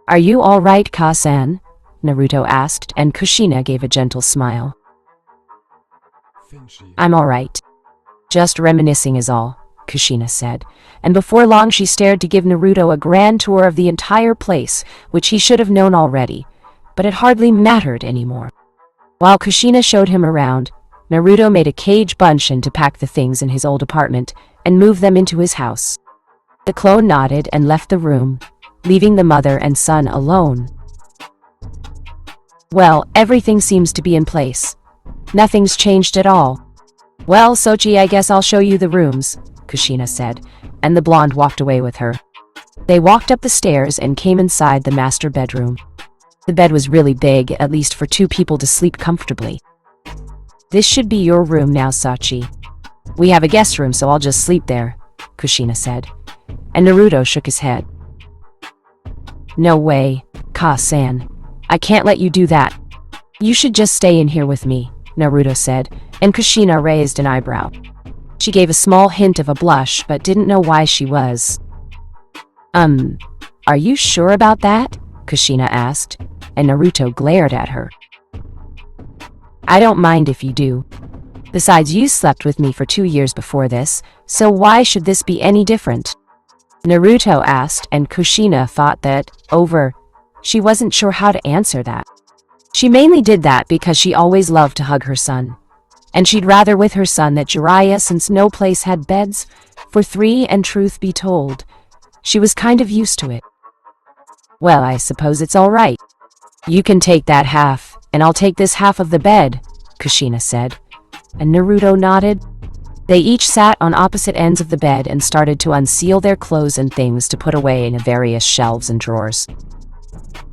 Are you all right, Ka-san? Naruto asked, and Kushina gave a gentle smile. I'm all right. Just reminiscing is all, Kushina said, and before long she stared to give Naruto a grand tour of the entire place, which he should have known already, but it hardly mattered anymore. While Kushina showed him around, Naruto made a cage bunchen to pack the things in his old apartment and move them into his house. The clone nodded and left the room, leaving the mother and son alone. Well, everything seems to be in place. Nothing's changed at all. Well, Sochi, I guess I'll show you the rooms, Kushina said, and the blonde walked away with her. They walked up the stairs and came inside the master bedroom. The bed was really big, at least for 2 people to sleep comfortably. This should be your room now, Sachi. We have a guest room, so I'll just sleep there, Kushina said, and Naruto shook his head. No way, Ka-san. I can't let you do that. You should just stay in here with me, Naruto said, and Kushina raised an eyebrow. She gave a small hint of a blush, but didn't know why she was. Are you sure about that? Kushina asked, and Naruto glared at her. I don't mind if you do. Besides, you slept with me for 2 years before this, so why should this be any different? Naruto asked, and Kushina thought that, she wasn't sure how to answer that. She mainly did that because she always loved to hug her son. And she'd rather with her son that Jiraiya, since no place had beds for 3, and truth be told, she was kind of used to it. Well, I suppose it's all right. You can take that half, and I'll take this half of the bed, Kushina said, and Naruto nodded. They each sat on opposite ends of the bed and started to unseal their clothes and things to put away in various shelves and drawers.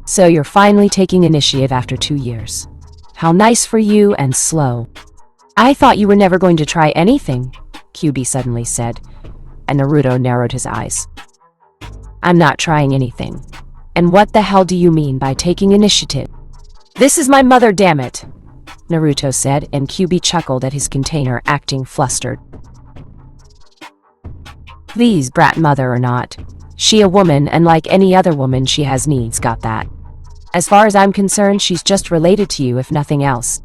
So you're finally taking initiative after 2 years. How nice for you, and slow. I thought you were never going to try anything, Kyuubi suddenly said, and Naruto narrowed his eyes. I'm not trying anything. And what the hell do you mean by taking initiative? This is my mother, damn it, Naruto said, and Kyuubi chuckled at his container, acting flustered. Please, brat, mother or not. She a woman, and like any other woman, she has needs, got that. As far as I'm concerned, she's just related to you, if nothing else.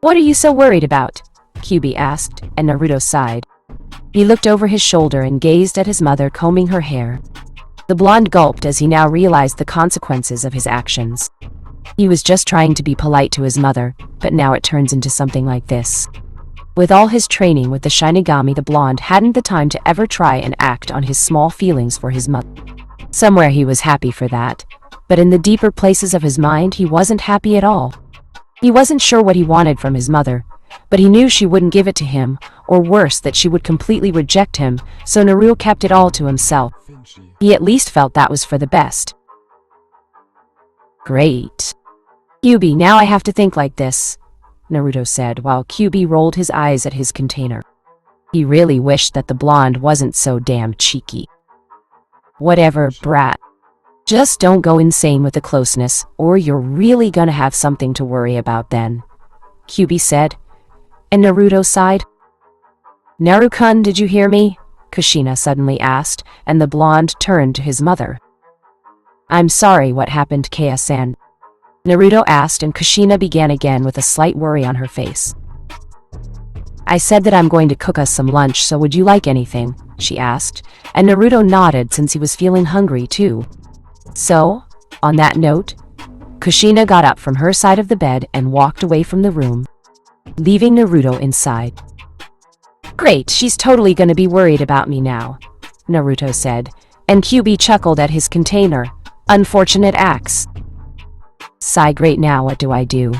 What are you so worried about? Kyuubi asked, and Naruto sighed. He looked over his shoulder and gazed at his mother combing her hair. The blonde gulped as he now realized the consequences of his actions. He was just trying to be polite to his mother, but now it turns into something like this. With all his training with the shinigami, the blonde hadn't the time to ever try and act on his small feelings for his mother. Somewhere he was happy for that, but in the deeper places of his mind he wasn't happy at all. He wasn't sure what he wanted from his mother, but he knew she wouldn't give it to him, or worse, that she would completely reject him, so Naruto kept it all to himself. He at least felt that was for the best. Great. Kyuubi, now I have to think like this, Naruto said, while Kyuubi rolled his eyes at his container. He really wished that the blonde wasn't so damn cheeky. Whatever, brat. Just don't go insane with the closeness, or you're really gonna have something to worry about then, Kyuubi said, and Naruto sighed. Naru-kun, did you hear me? Kushina suddenly asked, and the blonde turned to his mother. I'm sorry, what happened, Kaya-san? Naruto asked, and Kushina began again with a slight worry on her face. I said that I'm going to cook us some lunch, so would you like anything? She asked, and Naruto nodded since he was feeling hungry too. So, on that note, Kushina got up from her side of the bed and walked away from the room, leaving Naruto inside. Great, she's totally gonna be worried about me now, Naruto said, and Kyuubi chuckled at his container. Unfortunate axe. Sigh, great, now what do I do?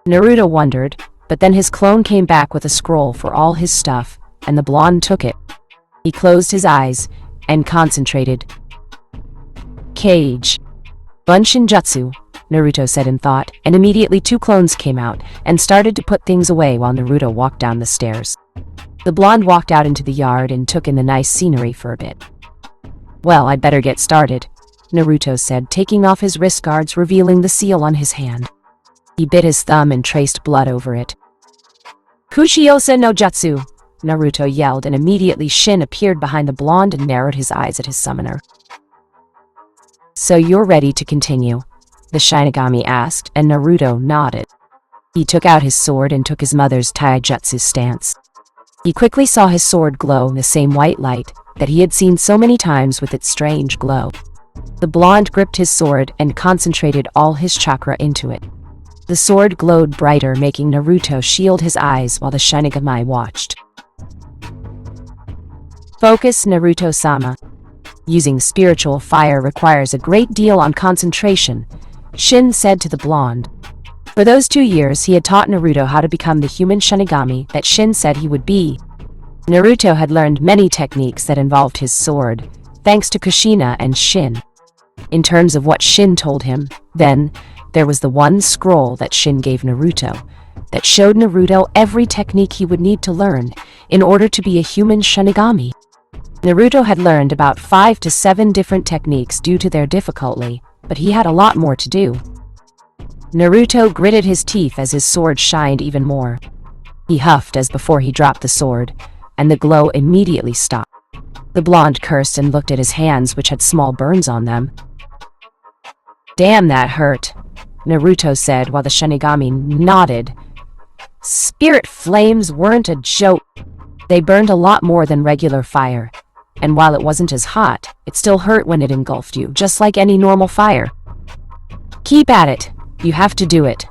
Naruto wondered, but then his clone came back with a scroll for all his stuff, and the blonde took it. He closed his eyes and concentrated. Cage. Bunshin Jutsu, Naruto said in thought, and immediately 2 clones came out and started to put things away while Naruto walked down the stairs. The blonde walked out into the yard and took in the nice scenery for a bit. Well, I'd better get started, Naruto said, taking off his wrist guards, revealing the seal on his hand. He bit his thumb and traced blood over it. Kushiosa no Jutsu, Naruto yelled, and immediately Shin appeared behind the blonde and narrowed his eyes at his summoner. So you're ready to continue? The shinigami asked, and Naruto nodded. He took out his sword and took his mother's taijutsu stance. He quickly saw his sword glow in the same white light that he had seen so many times with its strange glow. The blonde gripped his sword and concentrated all his chakra into it. The sword glowed brighter, making Naruto shield his eyes while the shinigami watched. Focus, Naruto-sama. Using spiritual fire requires a great deal on concentration, Shin said to the blonde. For those 2 years, he had taught Naruto how to become the human shinigami that Shin said he would be. Naruto had learned many techniques that involved his sword, thanks to Kushina and Shin. In terms of what Shin told him, then, there was the one scroll that Shin gave Naruto, that showed Naruto every technique he would need to learn in order to be a human shinigami. Naruto had learned about 5 to 7 different techniques due to their difficulty, but he had a lot more to do. Naruto gritted his teeth as his sword shined even more. He huffed as before he dropped the sword, and the glow immediately stopped. The blonde cursed and looked at his hands, which had small burns on them. Damn, that hurt, Naruto said while the shinigami nodded. Spirit flames weren't a joke. They burned a lot more than regular fire, and while it wasn't as hot, it still hurt when it engulfed you, just like any normal fire. Keep at it. You have to do it,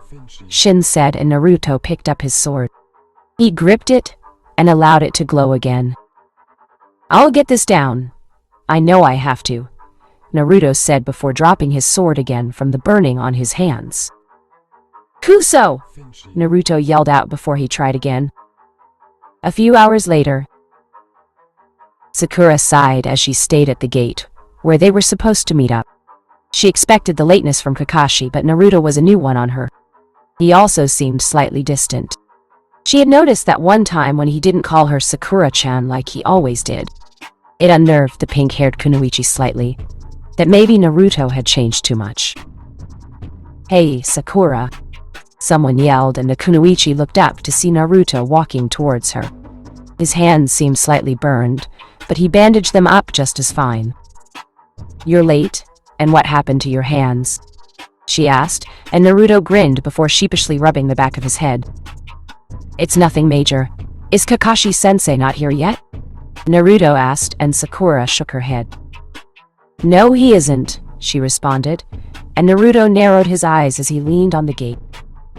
Shin said, and Naruto picked up his sword. He gripped it and allowed it to glow again. I'll get this down. I know I have to, Naruto said before dropping his sword again from the burning on his hands. Kuso! Naruto yelled out before he tried again. A few hours later, Sakura sighed as she stayed at the gate, where they were supposed to meet up. She expected the lateness from Kakashi, but Naruto was a new one on her. He also seemed slightly distant. She had noticed that one time when he didn't call her Sakura-chan like he always did. It unnerved the pink-haired Kunoichi slightly, that maybe Naruto had changed too much. Hey, Sakura, someone yelled, and the Kunoichi looked up to see Naruto walking towards her. His hands seemed slightly burned, but he bandaged them up just as fine. You're late, and what happened to your hands? She asked, and Naruto grinned before sheepishly rubbing the back of his head. It's nothing major. Is Kakashi-sensei not here yet? Naruto asked, and Sakura shook her head. No, he isn't, she responded, and Naruto narrowed his eyes as he leaned on the gate.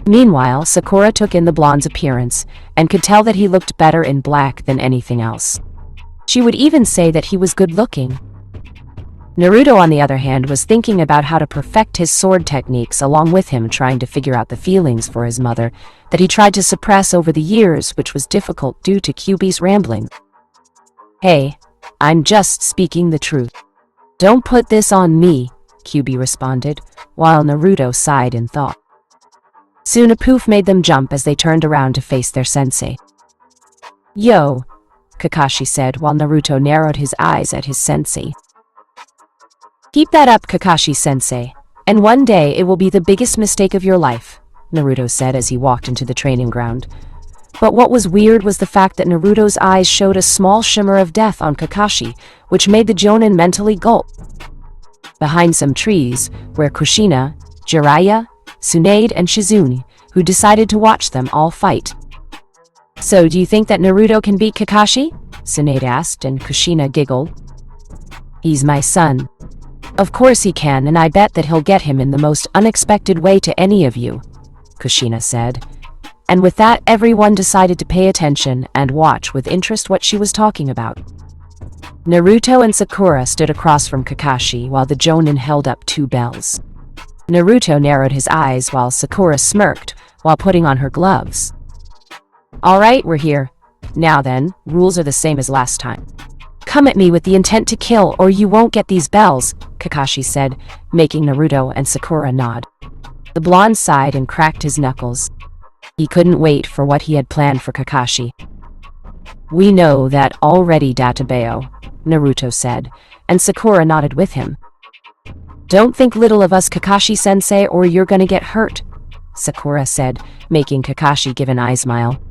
Meanwhile, Sakura took in the blonde's appearance and could tell that he looked better in black than anything else. She would even say that he was good-looking. Naruto, on the other hand, was thinking about how to perfect his sword techniques, along with him trying to figure out the feelings for his mother that he tried to suppress over the years, which was difficult due to Kyuubi's rambling. Hey, I'm just speaking the truth. Don't put this on me, Kyuubi responded, while Naruto sighed in thought. Soon a poof made them jump as they turned around to face their sensei. Yo, Kakashi said while Naruto narrowed his eyes at his sensei. Keep that up, Kakashi-sensei, and one day it will be the biggest mistake of your life, Naruto said as he walked into the training ground. But what was weird was the fact that Naruto's eyes showed a small shimmer of death on Kakashi, which made the Jonin mentally gulp. Behind some trees were Kushina, Jiraiya, Tsunade, and Shizune, who decided to watch them all fight. So, do you think that Naruto can beat Kakashi? Tsunade asked, and Kushina giggled. He's my son. Of course he can, and I bet that he'll get him in the most unexpected way to any of you, Kushina said. And with that, everyone decided to pay attention and watch with interest what she was talking about. Naruto and Sakura stood across from Kakashi while the Jonin held up 2 bells. Naruto narrowed his eyes while Sakura smirked while putting on her gloves. Alright, we're here. Now then, rules are the same as last time. Come at me with the intent to kill or you won't get these bells, Kakashi said, making Naruto and Sakura nod. The blonde sighed and cracked his knuckles. He couldn't wait for what he had planned for Kakashi. We know that already, Databeo, Naruto said, and Sakura nodded with him. Don't think little of us, Kakashi-sensei, or you're gonna get hurt, Sakura said, making Kakashi give an eye smile.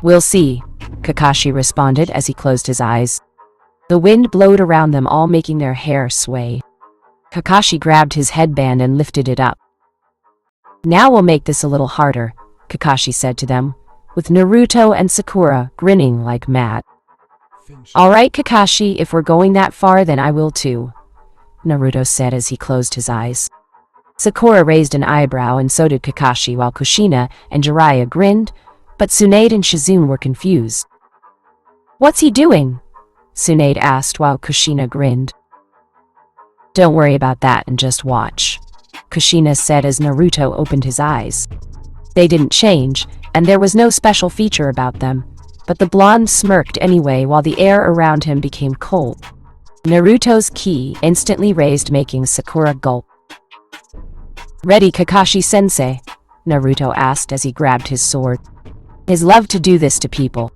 We'll see, Kakashi responded as he closed his eyes. The wind blowed around them all, making their hair sway. Kakashi grabbed his headband and lifted it up. Now we'll make this a little harder, Kakashi said to them, with Naruto and Sakura grinning like mad. Alright, Kakashi, if we're going that far, then I will too, Naruto said as he closed his eyes. Sakura raised an eyebrow and so did Kakashi while Kushina and Jiraiya grinned, but Tsunade and Shizune were confused. What's he doing? Tsunade asked while Kushina grinned. Don't worry about that and just watch, Kushina said as Naruto opened his eyes. They didn't change, and there was no special feature about them, but the blonde smirked anyway while the air around him became cold. Naruto's ki instantly raised, making Sakura gulp. Ready, Kakashi-sensei? Naruto asked as he grabbed his sword. His love to do this to people.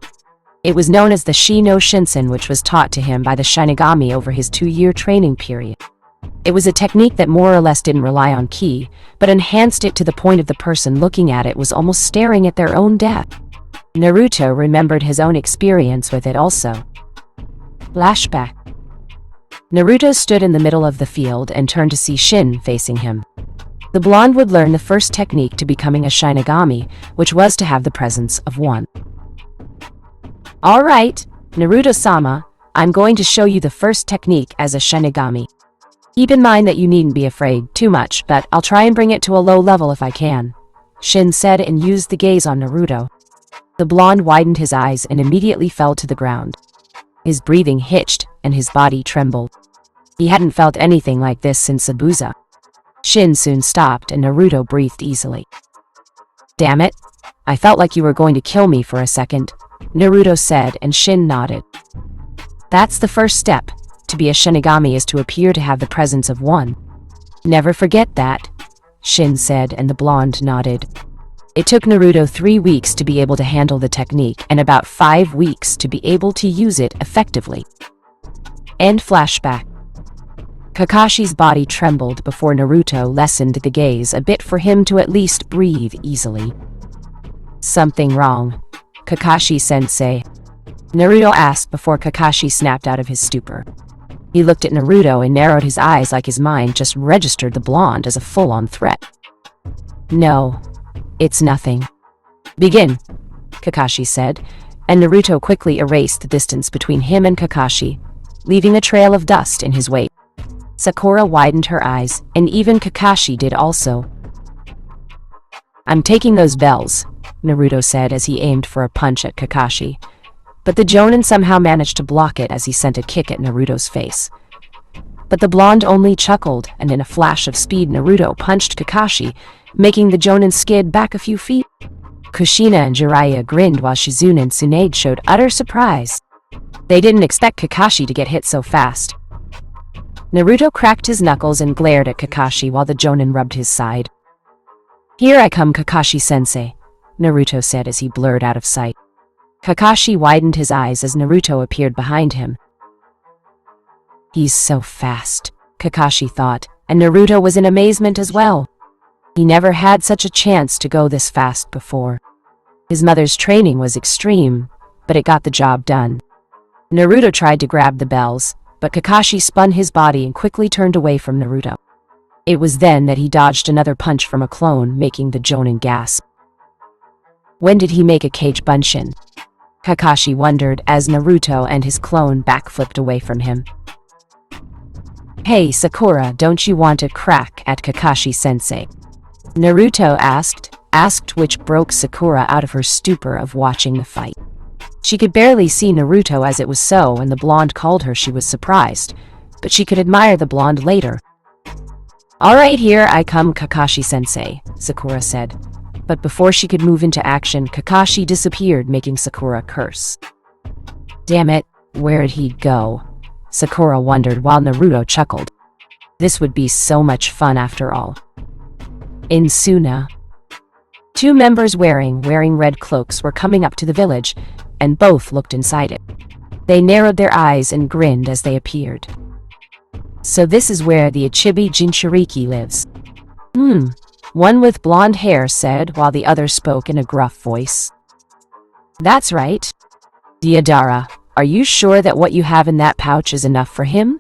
It was known as the Shi no Shinsen, which was taught to him by the shinigami over his 2-year training period. It was a technique that more or less didn't rely on ki, but enhanced it to the point of the person looking at it was almost staring at their own death. Naruto remembered his own experience with it also. Flashback. Naruto stood in the middle of the field and turned to see Shin facing him. The blonde would learn the first technique to becoming a shinigami, which was to have the presence of one. Alright, Naruto-sama, I'm going to show you the first technique as a shinigami. Keep in mind that you needn't be afraid too much, but I'll try and bring it to a low level if I can, Shin said and used the gaze on Naruto. The blonde widened his eyes and immediately fell to the ground. His breathing hitched and his body trembled. He hadn't felt anything like this since Zabuza. Shin soon stopped and Naruto breathed easily. Damn it, I felt like you were going to kill me for a second, Naruto said and Shin nodded. That's the first step. To be a shinigami is to appear to have the presence of one. Never forget that, Shin said and the blonde nodded. It took Naruto 3 weeks to be able to handle the technique and about 5 weeks to be able to use it effectively. End flashback. Kakashi's body trembled before Naruto lessened the gaze a bit for him to at least breathe easily. Something wrong, Kakashi-sensei? Naruto asked before Kakashi snapped out of his stupor. He looked at Naruto and narrowed his eyes like his mind just registered the blonde as a full-on threat. No, it's nothing. Begin, Kakashi said, and Naruto quickly erased the distance between him and Kakashi, leaving a trail of dust in his wake. Sakura widened her eyes, and even Kakashi did also. I'm taking those bells, Naruto said as he aimed for a punch at Kakashi, but the Jonin somehow managed to block it as he sent a kick at Naruto's face. But the blonde only chuckled, and in a flash of speed Naruto punched Kakashi, making the Jonin skid back a few feet. Kushina and Jiraiya grinned while Shizune and Tsunade showed utter surprise. They didn't expect Kakashi to get hit so fast. Naruto cracked his knuckles and glared at Kakashi while the Jonin rubbed his side. Here I come, Kakashi-sensei, Naruto said as he blurred out of sight. Kakashi widened his eyes as Naruto appeared behind him. He's so fast, Kakashi thought, and Naruto was in amazement as well. He never had such a chance to go this fast before. His mother's training was extreme, but it got the job done. Naruto tried to grab the bells, but Kakashi spun his body and quickly turned away from Naruto. It was then that he dodged another punch from a clone, making the Jonin gasp. When did he make a Kage Bunshin? Kakashi wondered as Naruto and his clone backflipped away from him. Hey Sakura, don't you want a crack at Kakashi-sensei? Naruto asked, which broke Sakura out of her stupor of watching the fight. She could barely see Naruto as it was so, and the blonde called her she was surprised, but she could admire the blonde later. Alright, here I come, Kakashi-sensei, Sakura said. But before she could move into action, Kakashi disappeared, making Sakura curse. Damn it, where'd he go? Sakura wondered while Naruto chuckled. This would be so much fun after all. In Suna, 2 members wearing red cloaks were coming up to the village, and both looked inside it. They narrowed their eyes and grinned as they appeared. So this is where the Ichibi Jinchuriki lives. One with blonde hair said, while the other spoke in a gruff voice. That's right. Deodara, are you sure that what you have in that pouch is enough for him?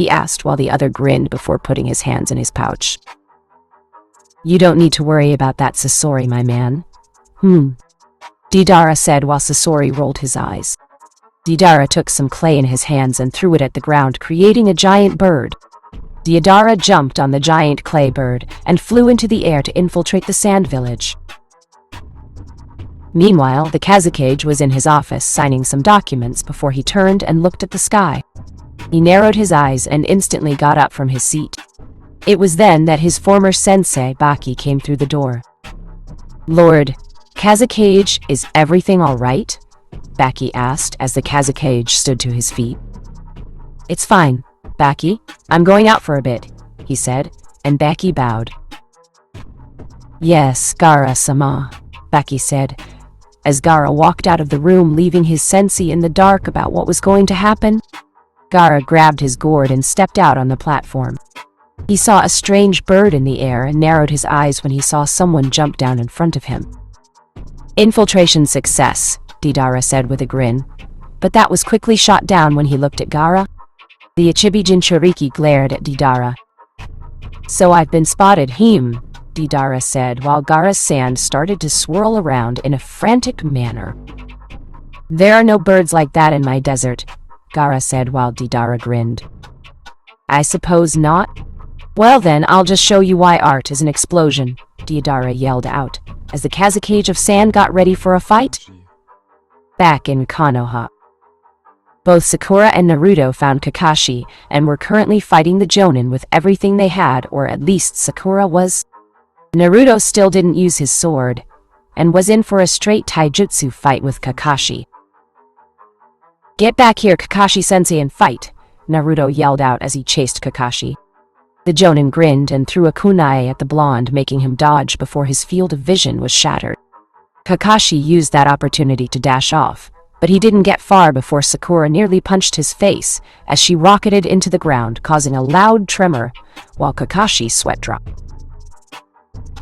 he asked while the other grinned before putting his hands in his pouch. You don't need to worry about that, Sasori, my man. Deidara said while Sasori rolled his eyes. Deidara took some clay in his hands and threw it at the ground, creating a giant bird. Deidara jumped on the giant clay bird and flew into the air to infiltrate the sand village. Meanwhile, the Kazakage was in his office signing some documents before he turned and looked at the sky. He narrowed his eyes and instantly got up from his seat. It was then that his former sensei, Baki, came through the door. Lord Kazakage, is everything all right? Baki asked as the Kazakage stood to his feet. It's fine, Baki. I'm going out for a bit, he said, and Baki bowed. Yes, Gara-sama, Baki said, as Gara walked out of the room, leaving his sensei in the dark about what was going to happen. Gara grabbed his gourd and stepped out on the platform. He saw a strange bird in the air and narrowed his eyes when he saw someone jump down in front of him. Infiltration success, Deidara said with a grin, but that was quickly shot down when he looked at Gara. The Ichibi Jinchuriki glared at Deidara. So I've been spotted, Deidara said while Gara's sand started to swirl around in a frantic manner. There are no birds like that in my desert, Gara said while Deidara grinned. I suppose not? Well then, I'll just show you why art is an explosion, Deidara yelled out, as the Kazakage of sand got ready for a fight. Back in Konoha. Both Sakura and Naruto found Kakashi and were currently fighting the Jonin with everything they had, or at least Sakura was. Naruto still didn't use his sword, and was in for a straight taijutsu fight with Kakashi. Get back here, Kakashi-sensei, and fight, Naruto yelled out as he chased Kakashi. The Jonin grinned and threw a kunai at the blonde, making him dodge before his field of vision was shattered. Kakashi used that opportunity to dash off, but he didn't get far before Sakura nearly punched his face as she rocketed into the ground, causing a loud tremor, while Kakashi's sweat dropped.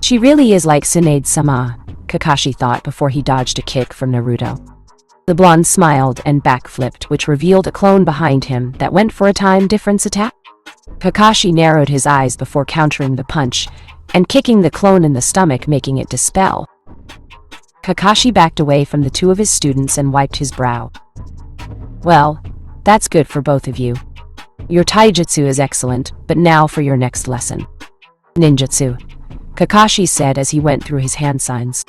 She really is like Tsunade-sama, Kakashi thought before he dodged a kick from Naruto. The blonde smiled and backflipped, which revealed a clone behind him that went for a time difference attack. Kakashi narrowed his eyes before countering the punch and kicking the clone in the stomach, making it dispel. Kakashi backed away from the two of his students and wiped his brow. Well, that's good for both of you. Your taijutsu is excellent, but now for your next lesson. Ninjutsu, Kakashi said as he went through his hand signs.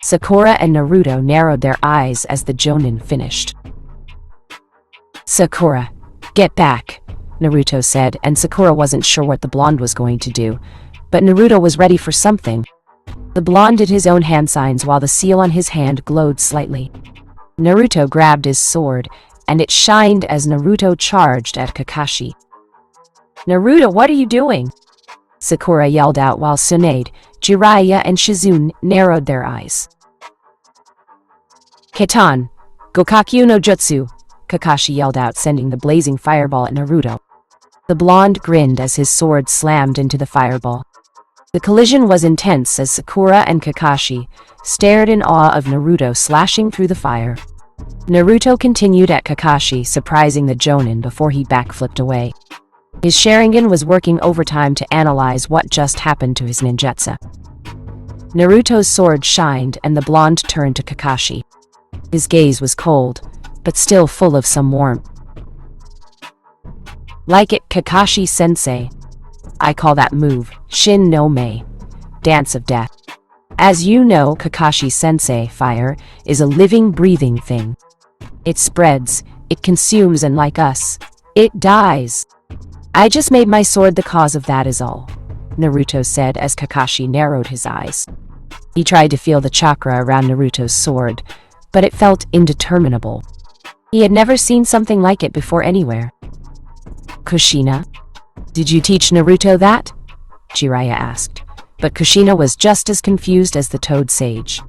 Sakura and Naruto narrowed their eyes as the Jonin finished. Sakura, get back, Naruto said, and Sakura wasn't sure what the blonde was going to do, but Naruto was ready for something. The blonde did his own hand signs while the seal on his hand glowed slightly. Naruto grabbed his sword, and it shined as Naruto charged at Kakashi. Naruto, what are you doing? Sakura yelled out while Tsunade, Jiraiya, and Shizune narrowed their eyes. Ketan, Gokakyu no Jutsu, Kakashi yelled out, sending the blazing fireball at Naruto. The blonde grinned as his sword slammed into the fireball. The collision was intense as Sakura and Kakashi stared in awe of Naruto slashing through the fire. Naruto continued at Kakashi, surprising the Jonin before he backflipped away. His Sharingan was working overtime to analyze what just happened to his ninjutsu. Naruto's sword shined and the blonde turned to Kakashi. His gaze was cold, but still full of some warmth. Like it, Kakashi-sensei. I call that move Shin no Mei, Dance of Death. As you know, Kakashi-sensei, fire is a living, breathing thing. It spreads, it consumes, and like us, it dies. I just made my sword the cause of that is all, Naruto said as Kakashi narrowed his eyes. He tried to feel the chakra around Naruto's sword, but it felt indeterminable. He had never seen something like it before anywhere. Kushina, did you teach Naruto that? Jiraiya asked, but Kushina was just as confused as the Toad Sage.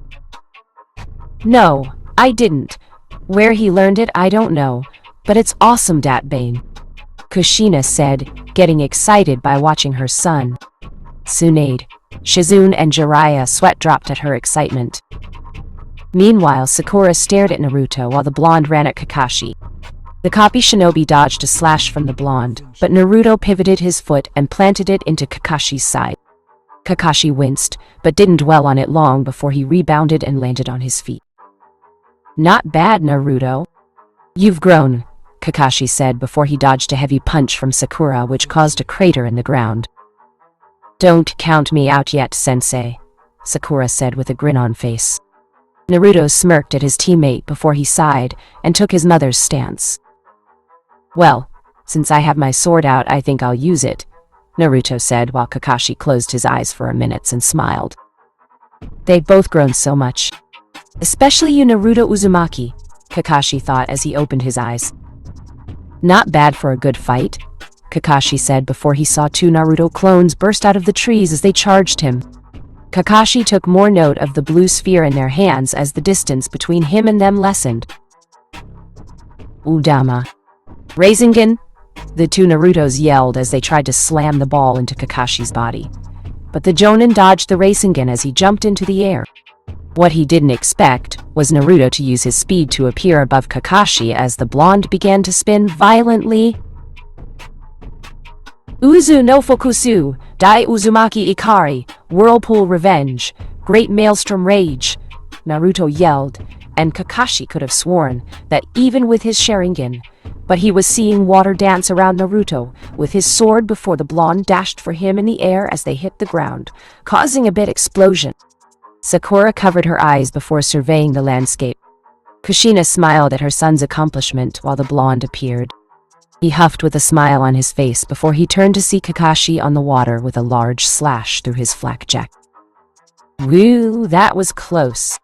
No, I didn't. Where he learned it, I don't know, but it's awesome, Datbane, Kushina said, getting excited by watching her son. Tsunade, Shizune, and Jiraiya sweat dropped at her excitement. Meanwhile, Sakura stared at Naruto while the blonde ran at Kakashi. The copy shinobi dodged a slash from the blonde, but Naruto pivoted his foot and planted it into Kakashi's side. Kakashi winced, but didn't dwell on it long before he rebounded and landed on his feet. "Not bad, Naruto. You've grown," Kakashi said before he dodged a heavy punch from Sakura which caused a crater in the ground. "Don't count me out yet, sensei," Sakura said with a grin on face. Naruto smirked at his teammate before he sighed and took his mother's stance. "Well, since I have my sword out, I think I'll use it," Naruto said while Kakashi closed his eyes for a minute and smiled. "They've both grown so much. Especially you, Naruto Uzumaki," Kakashi thought as he opened his eyes. "Not bad for a good fight," Kakashi said before he saw two Naruto clones burst out of the trees as they charged him. Kakashi took more note of the blue sphere in their hands as the distance between him and them lessened. "Udama. Rasengan!" The two Narutos yelled as they tried to slam the ball into Kakashi's body. But the Jonin dodged the Rasengan as he jumped into the air. What he didn't expect was Naruto to use his speed to appear above Kakashi as the blonde began to spin violently. "Uzu no Fukusu, Dai Uzumaki Ikari, Whirlpool Revenge, Great Maelstrom Rage," Naruto yelled, and Kakashi could have sworn that even with his Sharingan, but he was seeing water dance around Naruto with his sword before the blonde dashed for him in the air as they hit the ground, causing a bit explosion. Sakura covered her eyes before surveying the landscape. Kushina smiled at her son's accomplishment while the blonde appeared. He huffed with a smile on his face before he turned to see Kakashi on the water with a large slash through his flak jacket. "Woo, that was close.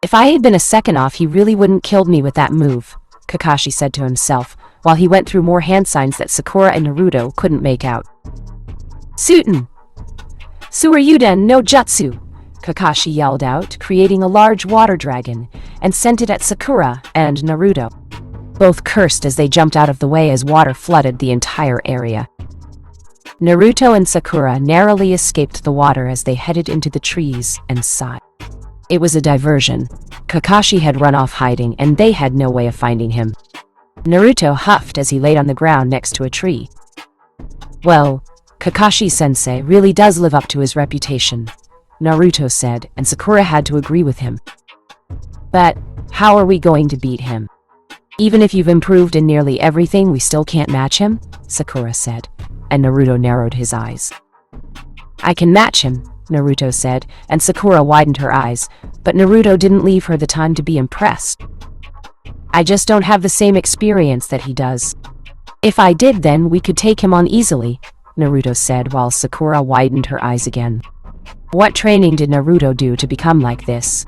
If I had been a second off, he really wouldn't killed me with that move," Kakashi said to himself, while he went through more hand signs that Sakura and Naruto couldn't make out. "Suiten! Suryuden no Jutsu!" Kakashi yelled out, creating a large water dragon, and sent it at Sakura and Naruto. Both cursed as they jumped out of the way as water flooded the entire area. Naruto and Sakura narrowly escaped the water as they headed into the trees and sighed. It was a diversion. Kakashi had run off hiding, and they had no way of finding him. Naruto huffed as he laid on the ground next to a tree. "Well, Kakashi-sensei really does live up to his reputation," Naruto said, and Sakura had to agree with him. "But how are we going to beat him? Even if you've improved in nearly everything, we still can't match him," Sakura said, and Naruto narrowed his eyes. "I can match him," Naruto said, and Sakura widened her eyes, but Naruto didn't leave her the time to be impressed. "I just don't have the same experience that he does. If I did, then we could take him on easily," Naruto said while Sakura widened her eyes again. What training did Naruto do to become like this?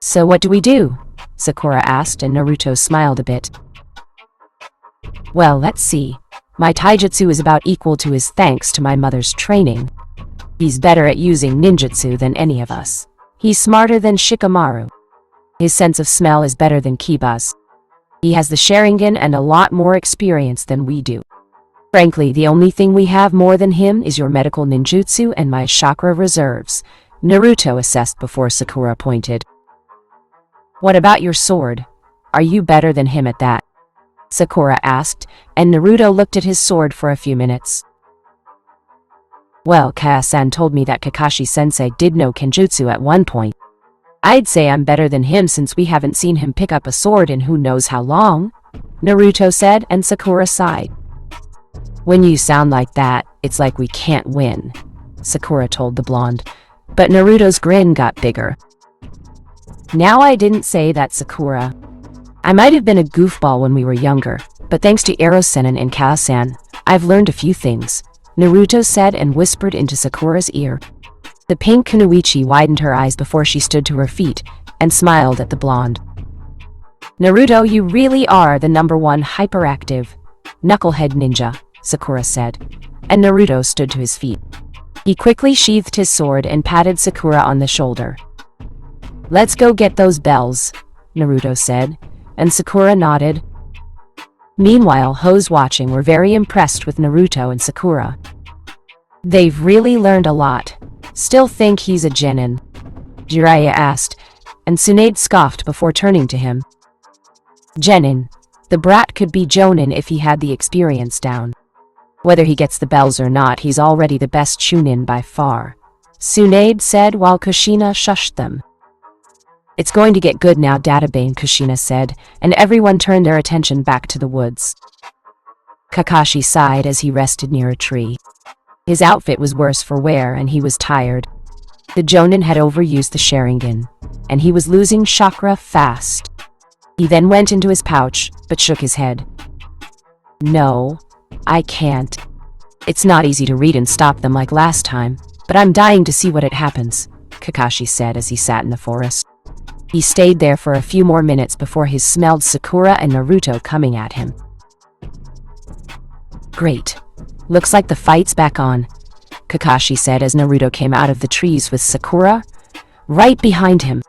"So what do we do?" Sakura asked, and Naruto smiled a bit. "Well, let's see. My taijutsu is about equal to his thanks to my mother's training. He's better at using ninjutsu than any of us. He's smarter than Shikamaru. His sense of smell is better than Kiba's. He has the Sharingan and a lot more experience than we do. Frankly, the only thing we have more than him is your medical ninjutsu and my chakra reserves," Naruto assessed before Sakura pointed. "What about your sword? Are you better than him at that?" Sakura asked, and Naruto looked at his sword for a few minutes. "Well, Kaya-san told me that Kakashi-sensei did know Kenjutsu at one point. I'd say I'm better than him since we haven't seen him pick up a sword in who knows how long," Naruto said, and Sakura sighed. "When you sound like that, it's like we can't win," Sakura told the blonde, but Naruto's grin got bigger. "Now I didn't say that, Sakura. I might have been a goofball when we were younger, but thanks to Erosenin and Kaya-san, I've learned a few things," Naruto said and whispered into Sakura's ear. The pink kunoichi widened her eyes before she stood to her feet and smiled at the blonde. "Naruto, you really are the #1 hyperactive knucklehead ninja," Sakura said, and Naruto stood to his feet. He quickly sheathed his sword and patted Sakura on the shoulder. "Let's go get those bells," Naruto said, and Sakura nodded. Meanwhile, those watching were very impressed with Naruto and Sakura. "They've really learned a lot. Still think he's a genin?" Jiraiya asked, and Tsunade scoffed before turning to him. "Genin. The brat could be Jonin if he had the experience down. Whether he gets the bells or not, he's already the best Chunin by far, Tsunade said while Kushina shushed them. It's going to get good now, Databane, Kushina said, and everyone turned their attention back to the woods. Kakashi sighed as he rested near a tree. His outfit was worse for wear and he was tired. The Jonin had overused the Sharingan, and he was losing chakra fast. He then went into his pouch, but shook his head. No, I can't. It's not easy to read and stop them like last time, but I'm dying to see what it happens, Kakashi said as he sat in the forest. He stayed there for a few more minutes before he smelled Sakura and Naruto coming at him. Great. Looks like the fight's back on, Kakashi said as Naruto came out of the trees with Sakura right behind him.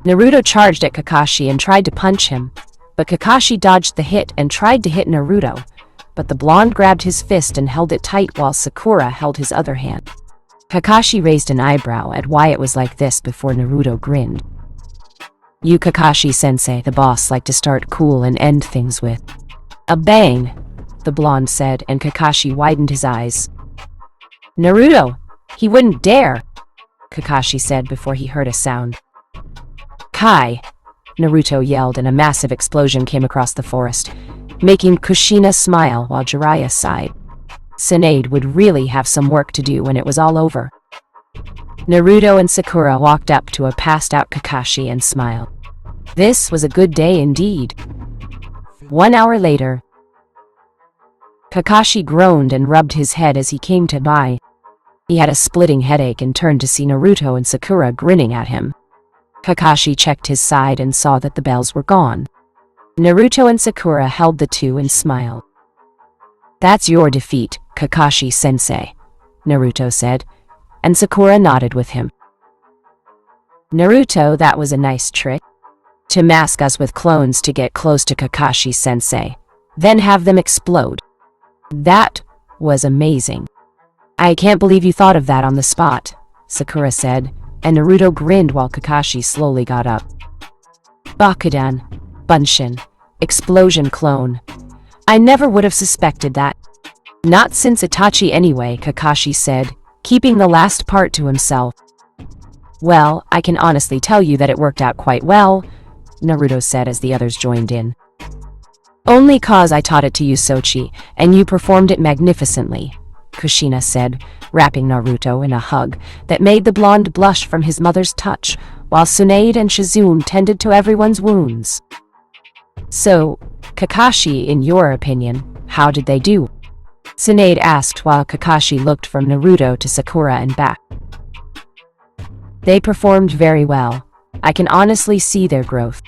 Naruto charged at Kakashi and tried to punch him, but Kakashi dodged the hit and tried to hit Naruto, but the blonde grabbed his fist and held it tight while Sakura held his other hand. Kakashi raised an eyebrow at why it was like this before Naruto grinned. You Kakashi-sensei, the boss, like to start cool and end things with a bang, the blonde said, and Kakashi widened his eyes. Naruto, he wouldn't dare, Kakashi said before he heard a sound. Kai, Naruto yelled, and a massive explosion came across the forest, making Kushina smile while Jiraiya sighed. Tsunade would really have some work to do when it was all over. Naruto and Sakura walked up to a passed-out Kakashi and smiled. This was a good day indeed. 1 hour later, Kakashi groaned and rubbed his head as he came to buy. He had a splitting headache and turned to see Naruto and Sakura grinning at him. Kakashi checked his side and saw that the bells were gone. Naruto and Sakura held the two and smiled. That's your defeat, Kakashi-sensei, Naruto said, and Sakura nodded with him. Naruto, that was a nice trick. To mask us with clones to get close to Kakashi-sensei, then have them explode. That was amazing. I can't believe you thought of that on the spot, Sakura said, and Naruto grinned while Kakashi slowly got up. Bakudan, Bunshin, explosion clone. I never would have suspected that. Not since Itachi anyway, Kakashi said, keeping the last part to himself. Well, I can honestly tell you that it worked out quite well, Naruto said as the others joined in. Only cause I taught it to you, Sochi, and you performed it magnificently, Kushina said, wrapping Naruto in a hug that made the blonde blush from his mother's touch, while Tsunade and Shizune tended to everyone's wounds. So, Kakashi, in your opinion, how did they do? Tsunade asked while Kakashi looked from Naruto to Sakura and back. They performed very well. I can honestly see their growth.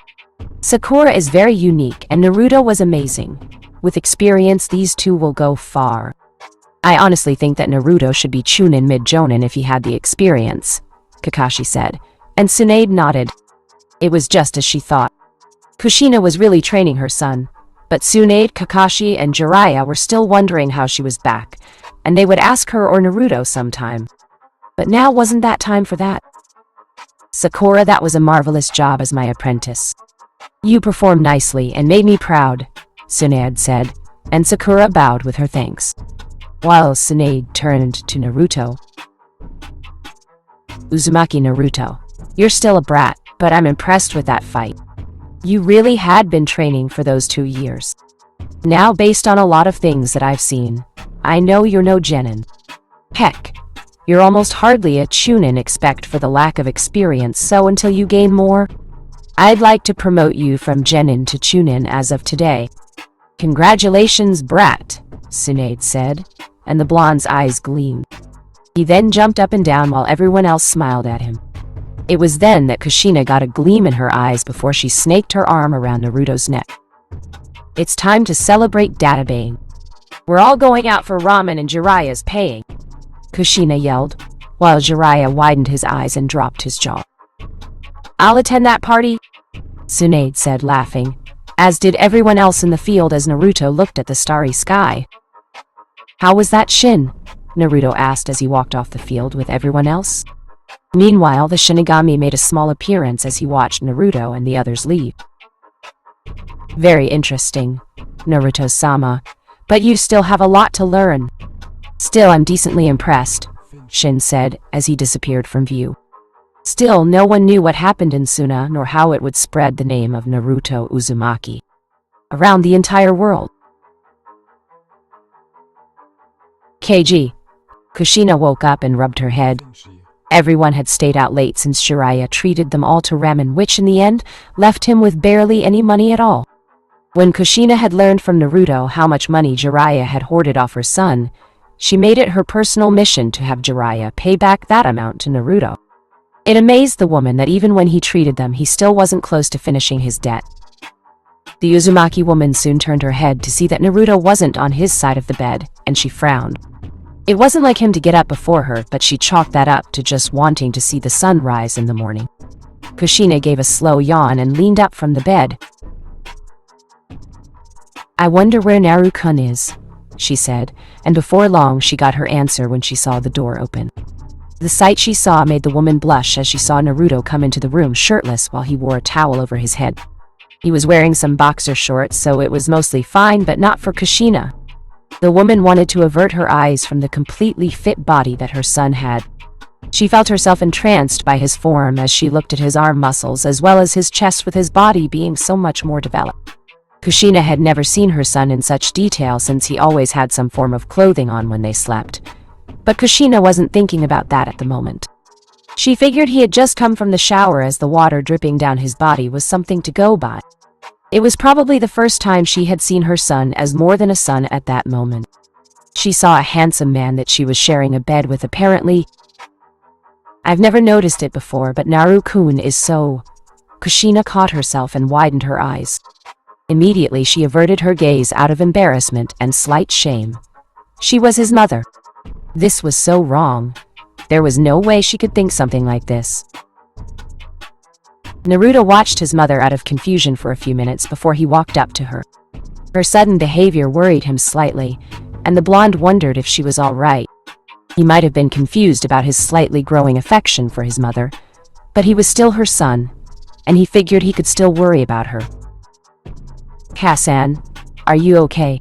Sakura is very unique and Naruto was amazing. With experience, these two will go far. I honestly think that Naruto should be Chunin mid-Jonin if he had the experience, Kakashi said, and Tsunade nodded. It was just as she thought. Kushina was really training her son, but Tsunade, Kakashi, and Jiraiya were still wondering how she was back, and they would ask her or Naruto sometime. But now wasn't that time for that. Sakura, that was a marvelous job as my apprentice. You performed nicely and made me proud, Tsunade said, and Sakura bowed with her thanks. While Tsunade turned to Naruto. Uzumaki Naruto, you're still a brat, but I'm impressed with that fight. You really had been training for those 2 years. Now, based on a lot of things that I've seen, I know you're no Genin. Heck, you're almost hardly a Chunin except for the lack of experience, so until you gain more, I'd like to promote you from Genin to Chunin as of today. Congratulations, brat, Tsunade said, and the blonde's eyes gleamed. He then jumped up and down while everyone else smiled at him. It was then that Kushina got a gleam in her eyes before she snaked her arm around Naruto's neck. It's time to celebrate Databane. We're all going out for ramen and Jiraiya's paying, Kushina yelled, while Jiraiya widened his eyes and dropped his jaw. I'll attend that party, Tsunade said, laughing, as did everyone else in the field as Naruto looked at the starry sky. How was that shin? Naruto asked as he walked off the field with everyone else. Meanwhile, the shinigami made a small appearance as he watched Naruto and the others leave. Very interesting, Naruto-sama, but you still have a lot to learn. Still, I'm decently impressed, Shin said as he disappeared from view. Still, no one knew what happened in Suna nor how it would spread the name of Naruto Uzumaki around the entire world. KG. Kushina woke up and rubbed her head. Everyone had stayed out late since Jiraiya treated them all to ramen, which in the end left him with barely any money at all. When Kushina had learned from Naruto how much money Jiraiya had hoarded off her son, she made it her personal mission to have Jiraiya pay back that amount to Naruto. It amazed the woman that even when he treated them, he still wasn't close to finishing his debt. The Uzumaki woman soon turned her head to see that Naruto wasn't on his side of the bed, and she frowned. It wasn't like him to get up before her, but she chalked that up to just wanting to see the sun rise in the morning. Kushina gave a slow yawn and leaned up from the bed. I wonder where Naru-kun is, she said, and before long she got her answer when she saw the door open. The sight she saw made the woman blush as she saw Naruto come into the room shirtless while he wore a towel over his head. He was wearing some boxer shorts, so it was mostly fine, but not for Kushina. The woman wanted to avert her eyes from the completely fit body that her son had. She felt herself entranced by his form as she looked at his arm muscles as well as his chest, with his body being so much more developed. Kushina had never seen her son in such detail since he always had some form of clothing on when they slept. But Kushina wasn't thinking about that at the moment. She figured he had just come from the shower, as the water dripping down his body was something to go by. It was probably the first time she had seen her son as more than a son at that moment. She saw a handsome man that she was sharing a bed with apparently. I've never noticed it before, but Naru-kun is so... Kushina caught herself and widened her eyes. Immediately she averted her gaze out of embarrassment and slight shame. She was his mother. This was so wrong. There was no way she could think something like this. Naruto watched his mother out of confusion for a few minutes before he walked up to her. Her sudden behavior worried him slightly, and the blonde wondered if she was all right. He might have been confused about his slightly growing affection for his mother, but he was still her son, and he figured he could still worry about her. Kasan, are you okay?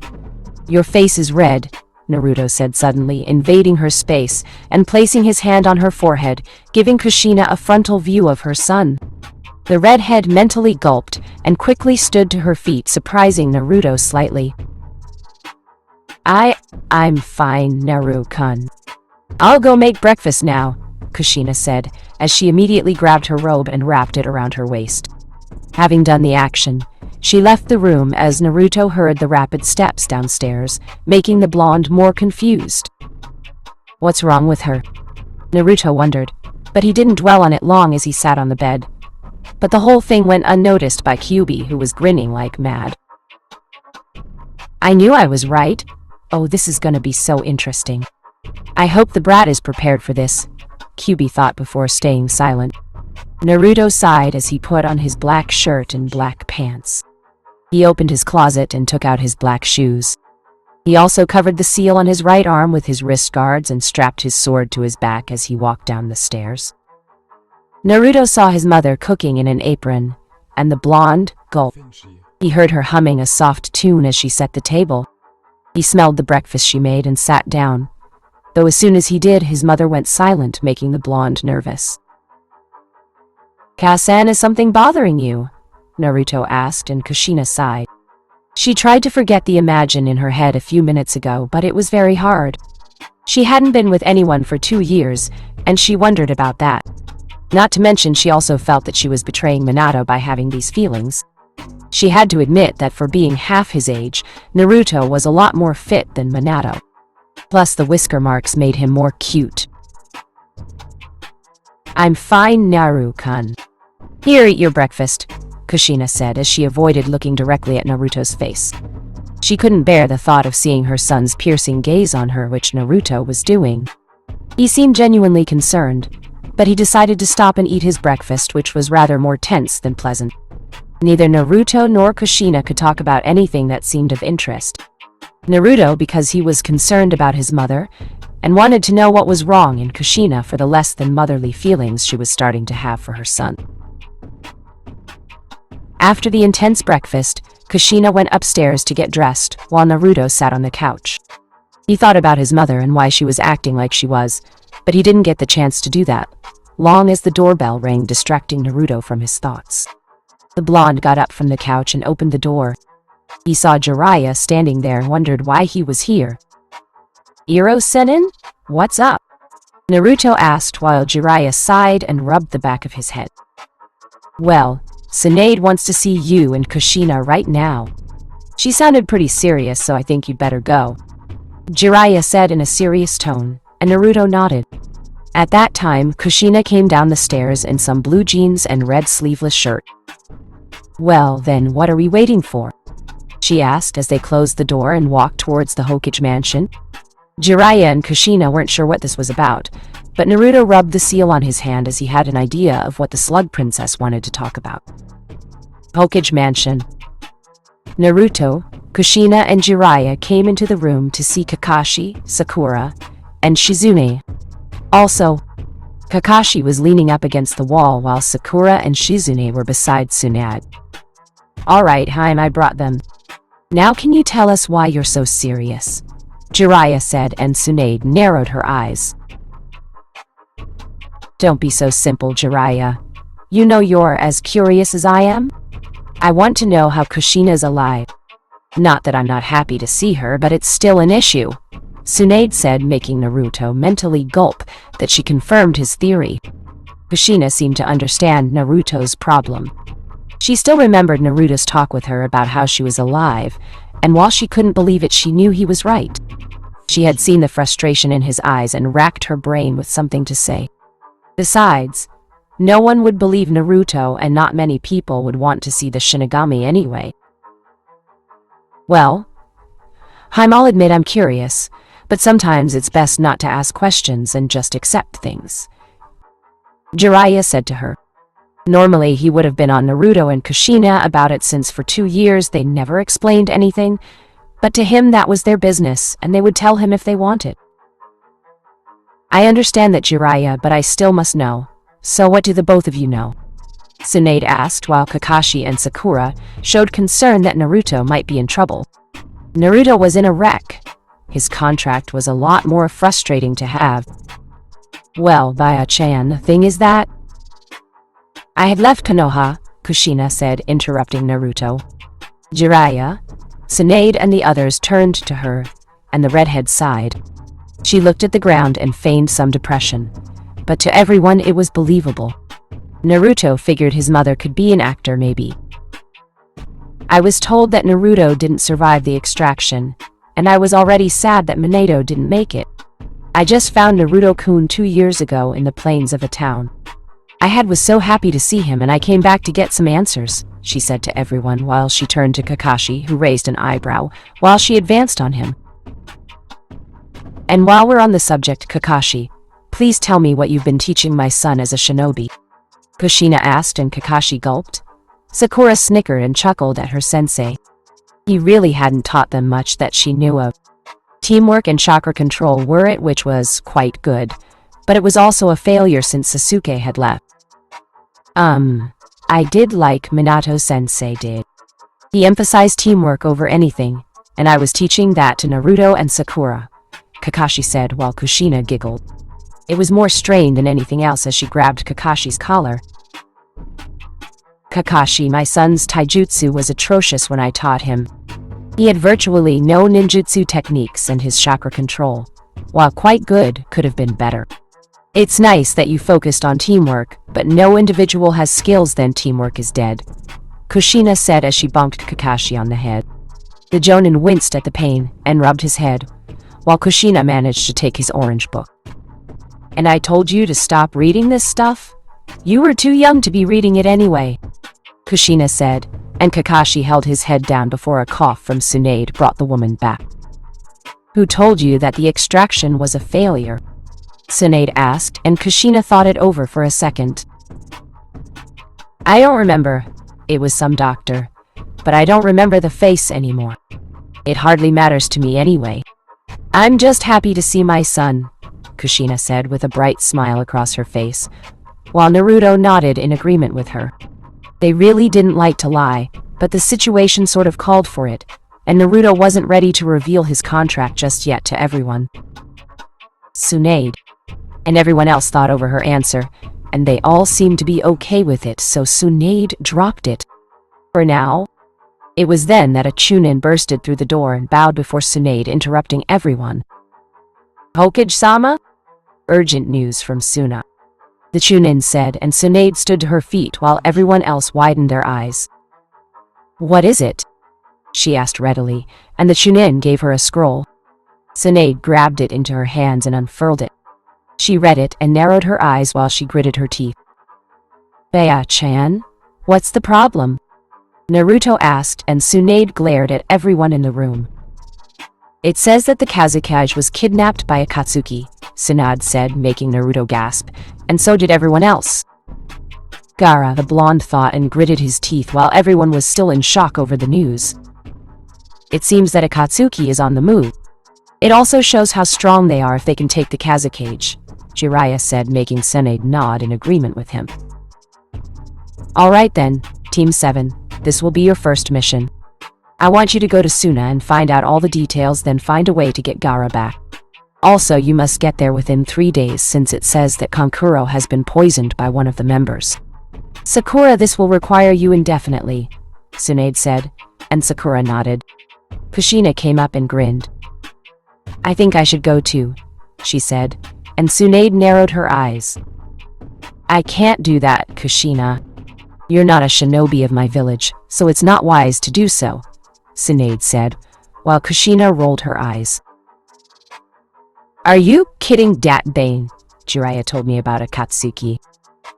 Your face is red, Naruto said suddenly, invading her space and placing his hand on her forehead, giving Kushina a frontal view of her son. The redhead mentally gulped and quickly stood to her feet, surprising Naruto slightly. I'm fine, Naru-kun. I'll go make breakfast now, Kushina said, as she immediately grabbed her robe and wrapped it around her waist. Having done the action, she left the room as Naruto heard the rapid steps downstairs, making the blonde more confused. What's wrong with her? Naruto wondered, but he didn't dwell on it long as he sat on the bed. But the whole thing went unnoticed by Kyubi, who was grinning like mad. I knew I was right. Oh, this is gonna be so interesting. I hope the brat is prepared for this, Kyubi thought before staying silent. Naruto sighed as he put on his black shirt and black pants. He opened his closet and took out his black shoes. He also covered the seal on his right arm with his wrist guards and strapped his sword to his back as he walked down the stairs. Naruto saw his mother cooking in an apron, and the blonde gulped. He heard her humming a soft tune as she set the table. He smelled the breakfast she made and sat down, though as soon as he did, his mother went silent, making the blonde nervous. Kasan, is something bothering you? Naruto asked, and Kushina sighed. She tried to forget the imagine in her head a few minutes ago, but it was very hard. She hadn't been with anyone for 2 years, and she wondered about that. Not to mention she also felt that she was betraying Minato by having these feelings. She had to admit that for being half his age, Naruto was a lot more fit than Minato. Plus the whisker marks made him more cute. I'm fine, Naru-kun. Here, eat your breakfast, Kushina said as she avoided looking directly at Naruto's face. She couldn't bear the thought of seeing her son's piercing gaze on her, which Naruto was doing. He seemed genuinely concerned, but he decided to stop and eat his breakfast, which was rather more tense than pleasant. Neither Naruto nor Kushina could talk about anything that seemed of interest. Naruto because he was concerned about his mother and wanted to know what was wrong, and Kushina for the less than motherly feelings she was starting to have for her son. After the intense breakfast, Kushina went upstairs to get dressed, while Naruto sat on the couch. He thought about his mother and why she was acting like she was, but he didn't get the chance to do that, long as the doorbell rang, distracting Naruto from his thoughts. The blonde got up from the couch and opened the door. He saw Jiraiya standing there and wondered why he was here. "Iro-senin? What's up?" Naruto asked while Jiraiya sighed and rubbed the back of his head. "Well, Tsunade wants to see you and Kushina right now. She sounded pretty serious, so I think you'd better go," Jiraiya said in a serious tone, and Naruto nodded. At that time, Kushina came down the stairs in some blue jeans and red sleeveless shirt. "Well, then what are we waiting for?" she asked as they closed the door and walked towards the Hokage mansion. Jiraiya and Kushina weren't sure what this was about, but Naruto rubbed the seal on his hand as he had an idea of what the Slug Princess wanted to talk about. Hokage mansion. Naruto, Kushina, and Jiraiya came into the room to see Kakashi, Sakura, and Shizune. Also, Kakashi was leaning up against the wall while Sakura and Shizune were beside Tsunade. "Alright, Haim, I brought them. Now can you tell us why you're so serious?" Jiraiya said, and Tsunade narrowed her eyes. "Don't be so simple, Jiraiya. You know you're as curious as I am? I want to know how Kushina's alive. Not that I'm not happy to see her, but it's still an issue," Tsunade said, making Naruto mentally gulp that she confirmed his theory. Kushina seemed to understand Naruto's problem. She still remembered Naruto's talk with her about how she was alive, and while she couldn't believe it, she knew he was right. She had seen the frustration in his eyes and racked her brain with something to say. Besides, no one would believe Naruto, and not many people would want to see the shinigami anyway. "Well, Haim, I'll admit I'm curious, but sometimes it's best not to ask questions and just accept things," Jiraiya said to her. Normally, he would have been on Naruto and Kushina about it since for 2 years they never explained anything, but to him that was their business, and they would tell him if they wanted. "I understand that, Jiraiya, but I still must know. So what do the both of you know?" Tsunade asked while Kakashi and Sakura showed concern that Naruto might be in trouble. Naruto was in a wreck. His contract was a lot more frustrating to have. "Well, Baya-chan, the thing is that I have left Konoha," Kushina said, interrupting Naruto. Jiraiya, Tsunade, and the others turned to her, and the redhead sighed. She looked at the ground and feigned some depression, but to everyone it was believable. Naruto figured his mother could be an actor, maybe. "I was told that Naruto didn't survive the extraction, and I was already sad that Minato didn't make it. I just found Naruto-kun 2 years ago in the plains of a town. I was so happy to see him, and I came back to get some answers," she said to everyone while she turned to Kakashi, who raised an eyebrow while she advanced on him. "And while we're on the subject, Kakashi, please tell me what you've been teaching my son as a shinobi," Kushina asked, and Kakashi gulped. Sakura snickered and chuckled at her sensei. He really hadn't taught them much that she knew of. Teamwork and chakra control were it, which was quite good, but it was also a failure since Sasuke had left. I did like Minato-sensei did. He emphasized teamwork over anything, and I was teaching that to Naruto and Sakura," Kakashi said while Kushina giggled. It was more strained than anything else as she grabbed Kakashi's collar. "Kakashi, my son's taijutsu was atrocious when I taught him. He had virtually no ninjutsu techniques, and his chakra control, while quite good, could have been better. It's nice that you focused on teamwork, but no individual has skills, then teamwork is dead," Kushina said as she bonked Kakashi on the head. The Jonin winced at the pain and rubbed his head, while Kushina managed to take his orange book. "And I told you to stop reading this stuff? You were too young to be reading it anyway," Kushina said, and Kakashi held his head down before a cough from Tsunade brought the woman back. "Who told you that the extraction was a failure?" Tsunade asked, and Kushina thought it over for a second. "I don't remember. It was some doctor, but I don't remember the face anymore. It hardly matters to me anyway. I'm just happy to see my son," Kushina said with a bright smile across her face, while Naruto nodded in agreement with her. They really didn't like to lie, but the situation sort of called for it, and Naruto wasn't ready to reveal his contract just yet to everyone. Tsunade. And everyone else thought over her answer, and they all seemed to be okay with it, so Tsunade dropped it. For now. It was then that a Chunin bursted through the door and bowed before Tsunade, interrupting everyone. Hokage-sama? Urgent news from Suna. The Chunin said, and Tsunade stood to her feet while everyone else widened their eyes. What is it? She asked readily, and the Chunin gave her a scroll. Tsunade grabbed it into her hands and unfurled it. She read it and narrowed her eyes while she gritted her teeth. Bea-chan? What's the problem? Naruto asked, and Tsunade glared at everyone in the room. It says that the Kazekage was kidnapped by Akatsuki, Tsunade said, making Naruto gasp, and so did everyone else. Gaara, the blonde, thought and gritted his teeth while everyone was still in shock over the news. It seems that Akatsuki is on the move. It also shows how strong they are if they can take the Kazekage, Jiraiya said, making Tsunade nod in agreement with him. Alright then, Team 7, this will be your first mission. I want you to go to Suna and find out all the details, then find a way to get Gaara back. Also, you must get there within 3 days since it says that Kankuro has been poisoned by one of the members. Sakura, this will require you indefinitely, Tsunade said, and Sakura nodded. Kushina came up and grinned. I think I should go too, she said, and Tsunade narrowed her eyes. I can't do that, Kushina. You're not a shinobi of my village, so it's not wise to do so, Tsunade said, while Kushina rolled her eyes. Are you kidding, Datbane? Jiraiya told me about Akatsuki.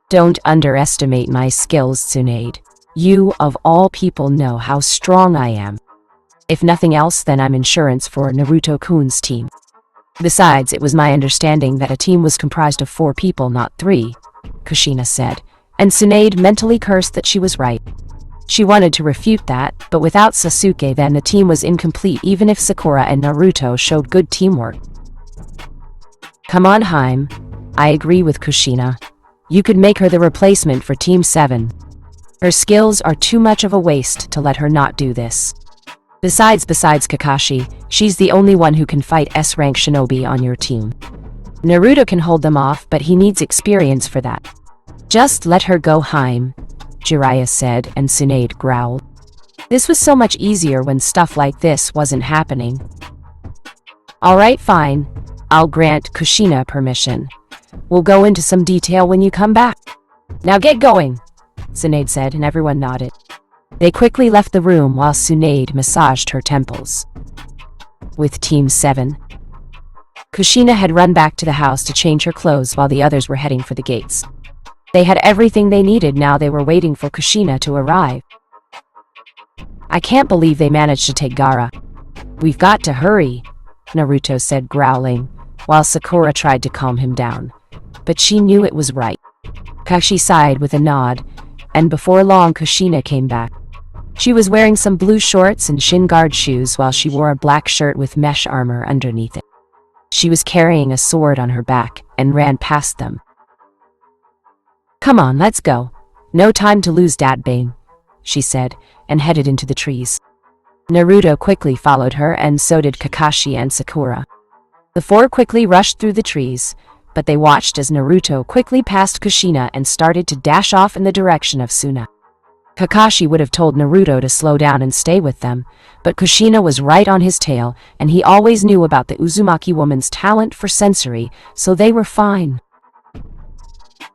Don't underestimate my skills, Tsunade. You, of all people, know how strong I am. If nothing else, then I'm insurance for Naruto-kun's team. Besides, it was my understanding that a team was comprised of 4 people, not 3, Kushina said, and Tsunade mentally cursed that she was right. She wanted to refute that, but without Sasuke then the team was incomplete even if Sakura and Naruto showed good teamwork. Come on, Haim. I agree with Kushina. You could make her the replacement for Team 7. Her skills are too much of a waste to let her not do this. Besides Kakashi, she's the only one who can fight S-rank shinobi on your team. Naruto can hold them off, but he needs experience for that. Just let her go, Haim, Jiraiya said, and Tsunade growled. This was so much easier when stuff like this wasn't happening. Alright, fine. I'll grant Kushina permission. We'll go into some detail when you come back. Now get going, Tsunade said, and everyone nodded. They quickly left the room while Tsunade massaged her temples. With Team 7, Kushina had run back to the house to change her clothes while the others were heading for the gates. They had everything they needed, now they were waiting for Kushina to arrive. I can't believe they managed to take Gaara. We've got to hurry, Naruto said, growling, while Sakura tried to calm him down. But she knew it was right. Kakashi sighed with a nod, and before long Kushina came back. She was wearing some blue shorts and shin guard shoes while she wore a black shirt with mesh armor underneath it. She was carrying a sword on her back and ran past them. Come on, let's go. No time to lose, Datbane, she said, and headed into the trees. Naruto quickly followed her, and so did Kakashi and Sakura. The 4 quickly rushed through the trees, but they watched as Naruto quickly passed Kushina and started to dash off in the direction of Suna. Kakashi would have told Naruto to slow down and stay with them, but Kushina was right on his tail, and he always knew about the Uzumaki woman's talent for sensory, so they were fine.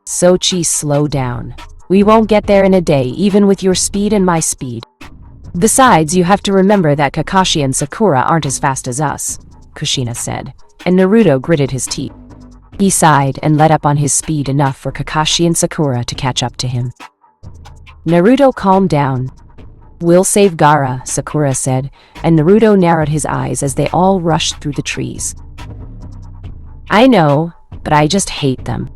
Sochi, slow down. We won't get there in a day, even with your speed and my speed. Besides, you have to remember that Kakashi and Sakura aren't as fast as us, Kushina said, and Naruto gritted his teeth. He sighed and let up on his speed enough for Kakashi and Sakura to catch up to him. Naruto calmed down. We'll save Gaara, Sakura said, and Naruto narrowed his eyes as they all rushed through the trees. I know, but I just hate them.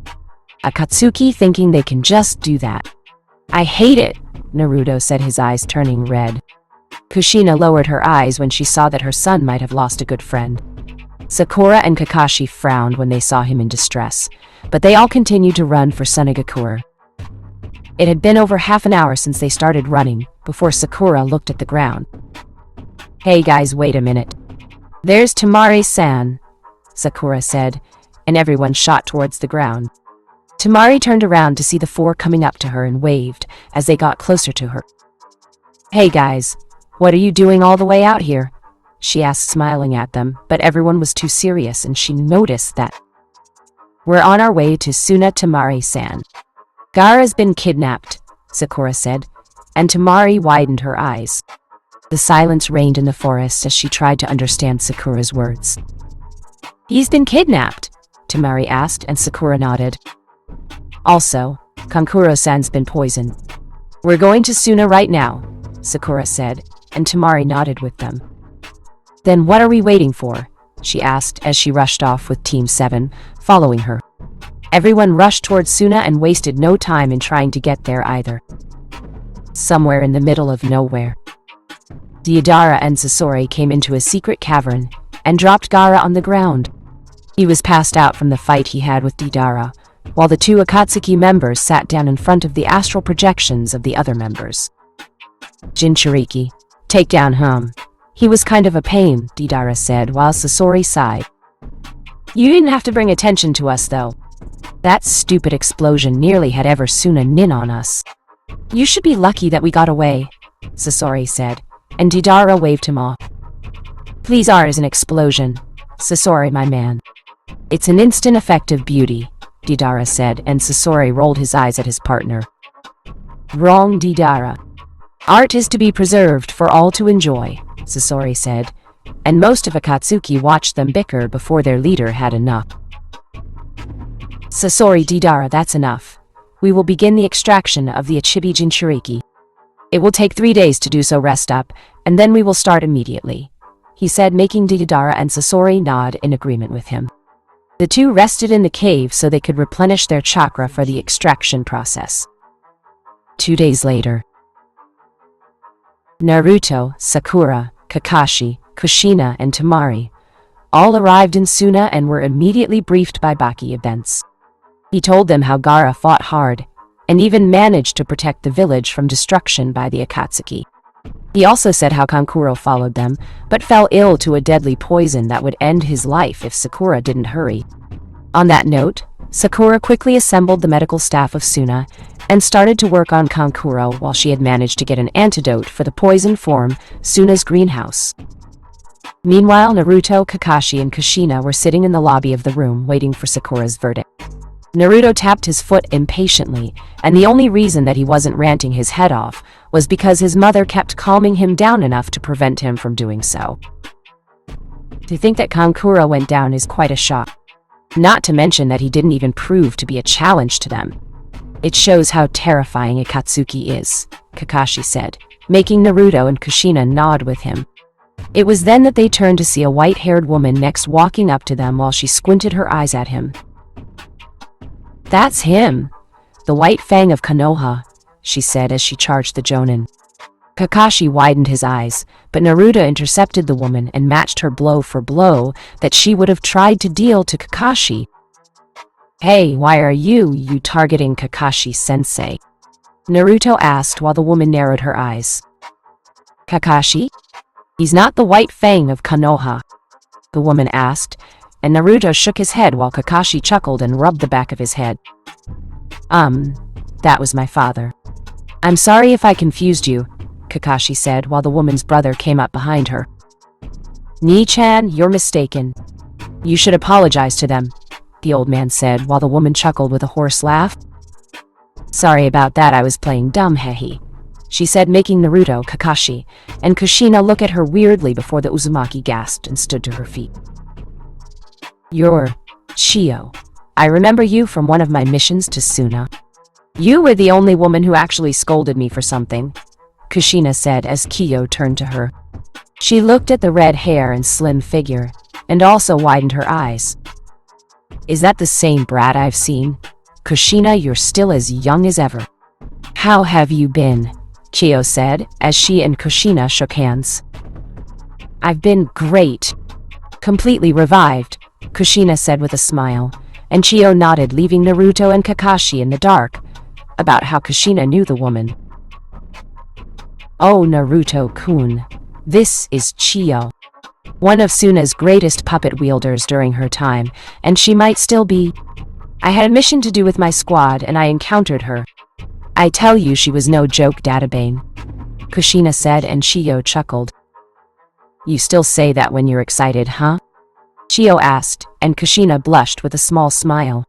Akatsuki thinking they can just do that. I hate it, Naruto said, his eyes turning red. Kushina lowered her eyes when she saw that her son might have lost a good friend. Sakura and Kakashi frowned when they saw him in distress, but they all continued to run for Sunagakure. It had been over half an hour since they started running, before Sakura looked at the ground. "Hey guys, wait a minute. There's Temari-san," Sakura said, and everyone shot towards the ground. Temari turned around to see the four coming up to her and waved as they got closer to her. "Hey guys, what are you doing all the way out here?" she asked, smiling at them, but everyone was too serious and she noticed that. "We're on our way to Suna Temari-san. Gaara's been kidnapped," Sakura said, and Temari widened her eyes. The silence reigned in the forest as she tried to understand Sakura's words. "He's been kidnapped?" Temari asked, and Sakura nodded. "Also, Kankuro-san's been poisoned. We're going to Suna right now," Sakura said, and Temari nodded with them. "Then what are we waiting for?" she asked as she rushed off with Team 7, following her. Everyone rushed towards Suna and wasted no time in trying to get there either. Somewhere in the middle of nowhere, Deidara and Sasori came into a secret cavern and dropped Gaara on the ground. He was passed out from the fight he had with Deidara, while the two Akatsuki members sat down in front of the astral projections of the other members. "Jinchuriki, take down him. He was kind of a pain," Deidara said, while Sasori sighed. "You didn't have to bring attention to us, though. That stupid explosion nearly had ever Suna nin on us. You should be lucky that we got away," Sasori said, and Deidara waved him off. "Please, art is an explosion, Sasori, my man. It's an instant effect of beauty," Deidara said, and Sasori rolled his eyes at his partner. "Wrong, Deidara. Art is to be preserved for all to enjoy," Sasori said, and most of Akatsuki watched them bicker before their leader had enough. "Sasori, Deidara, that's enough. We will begin the extraction of the Achibi Jinchuriki. It will take 3 days to do so, rest up, and then we will start immediately," he said, making Deidara and Sasori nod in agreement with him. The two rested in the cave so they could replenish their chakra for the extraction process. 2 days later, Naruto, Sakura, Kakashi, Kushina, and Temari all arrived in Suna and were immediately briefed by Baki events. He told them how Gaara fought hard and even managed to protect the village from destruction by the Akatsuki. He also said how Kankuro followed them, but fell ill to a deadly poison that would end his life if Sakura didn't hurry. On that note, Sakura quickly assembled the medical staff of Suna and started to work on Kankuro while she had managed to get an antidote for the poison form, Suna's greenhouse. Meanwhile, Naruto, Kakashi, and Kushina were sitting in the lobby of the room waiting for Sakura's verdict. Naruto tapped his foot impatiently, and the only reason that he wasn't ranting his head off was because his mother kept calming him down enough to prevent him from doing so. To think that Kankuro went down is quite a shock. Not to mention that he didn't even prove to be a challenge to them. "It shows how terrifying Akatsuki is," Kakashi said, making Naruto and Kushina nod with him. It was then that they turned to see a white-haired woman next walking up to them while she squinted her eyes at him. "That's him, the White Fang of Konoha," she said as she charged the Jonin. Kakashi widened his eyes, but Naruto intercepted the woman and matched her blow for blow that she would have tried to deal to Kakashi. "Hey, why are you targeting Kakashi-sensei?" Naruto asked while the woman narrowed her eyes. "Kakashi? He's not the White Fang of Konoha," the woman asked, and Naruto shook his head while Kakashi chuckled and rubbed the back of his head. That was my father. "I'm sorry if I confused you," Kakashi said while the woman's brother came up behind her. "Nii-chan, you're mistaken. You should apologize to them," the old man said while the woman chuckled with a hoarse laugh. "Sorry about that, I was playing dumb, hehe," she said, making Naruto, Kakashi, and Kushina look at her weirdly before the Uzumaki gasped and stood to her feet. "You're Chio. I remember you from one of my missions to Suna. You were the only woman who actually scolded me for something," Kushina said as Chio turned to her. She looked at the red hair and slim figure, and also widened her eyes. "Is that the same brat I've seen? Kushina, you're still as young as ever." "How have you been?" Chio said as she and Kushina shook hands. "I've been great. Completely revived," Kushina said with a smile, and Chio nodded, leaving Naruto and Kakashi in the dark. about how Kushina knew the woman. Oh, Naruto-kun. This is Chiyo, one of Suna's greatest puppet wielders during her time, and she might still be. I had a mission to do with my squad, and I encountered her. I tell you, she was no joke, Databane, Kushina said, and Chiyo chuckled. You still say that when you're excited, huh? Chiyo asked, and Kushina blushed with a small smile.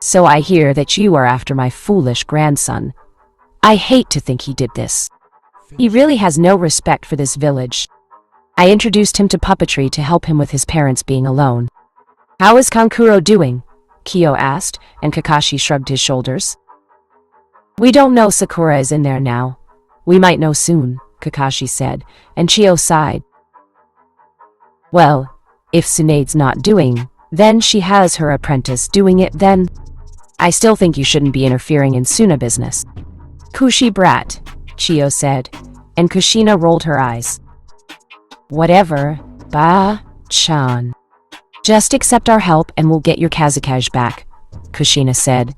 So I hear that you are after my foolish grandson. I hate to think he did this. He really has no respect for this village. I introduced him to puppetry to help him with his parents being alone. How is Kankuro doing? Kyo asked, and Kakashi shrugged his shoulders. We don't know. Sakura is in there now. We might know soon, Kakashi said, and Chiyo sighed. Well, if Tsunade's not doing, then she has her apprentice doing it then. I still think you shouldn't be interfering in Suna business. Kushi brat, Chiyo said, and Kushina rolled her eyes. Whatever, Ba-chan. Just accept our help and we'll get your Kazekage back, Kushina said,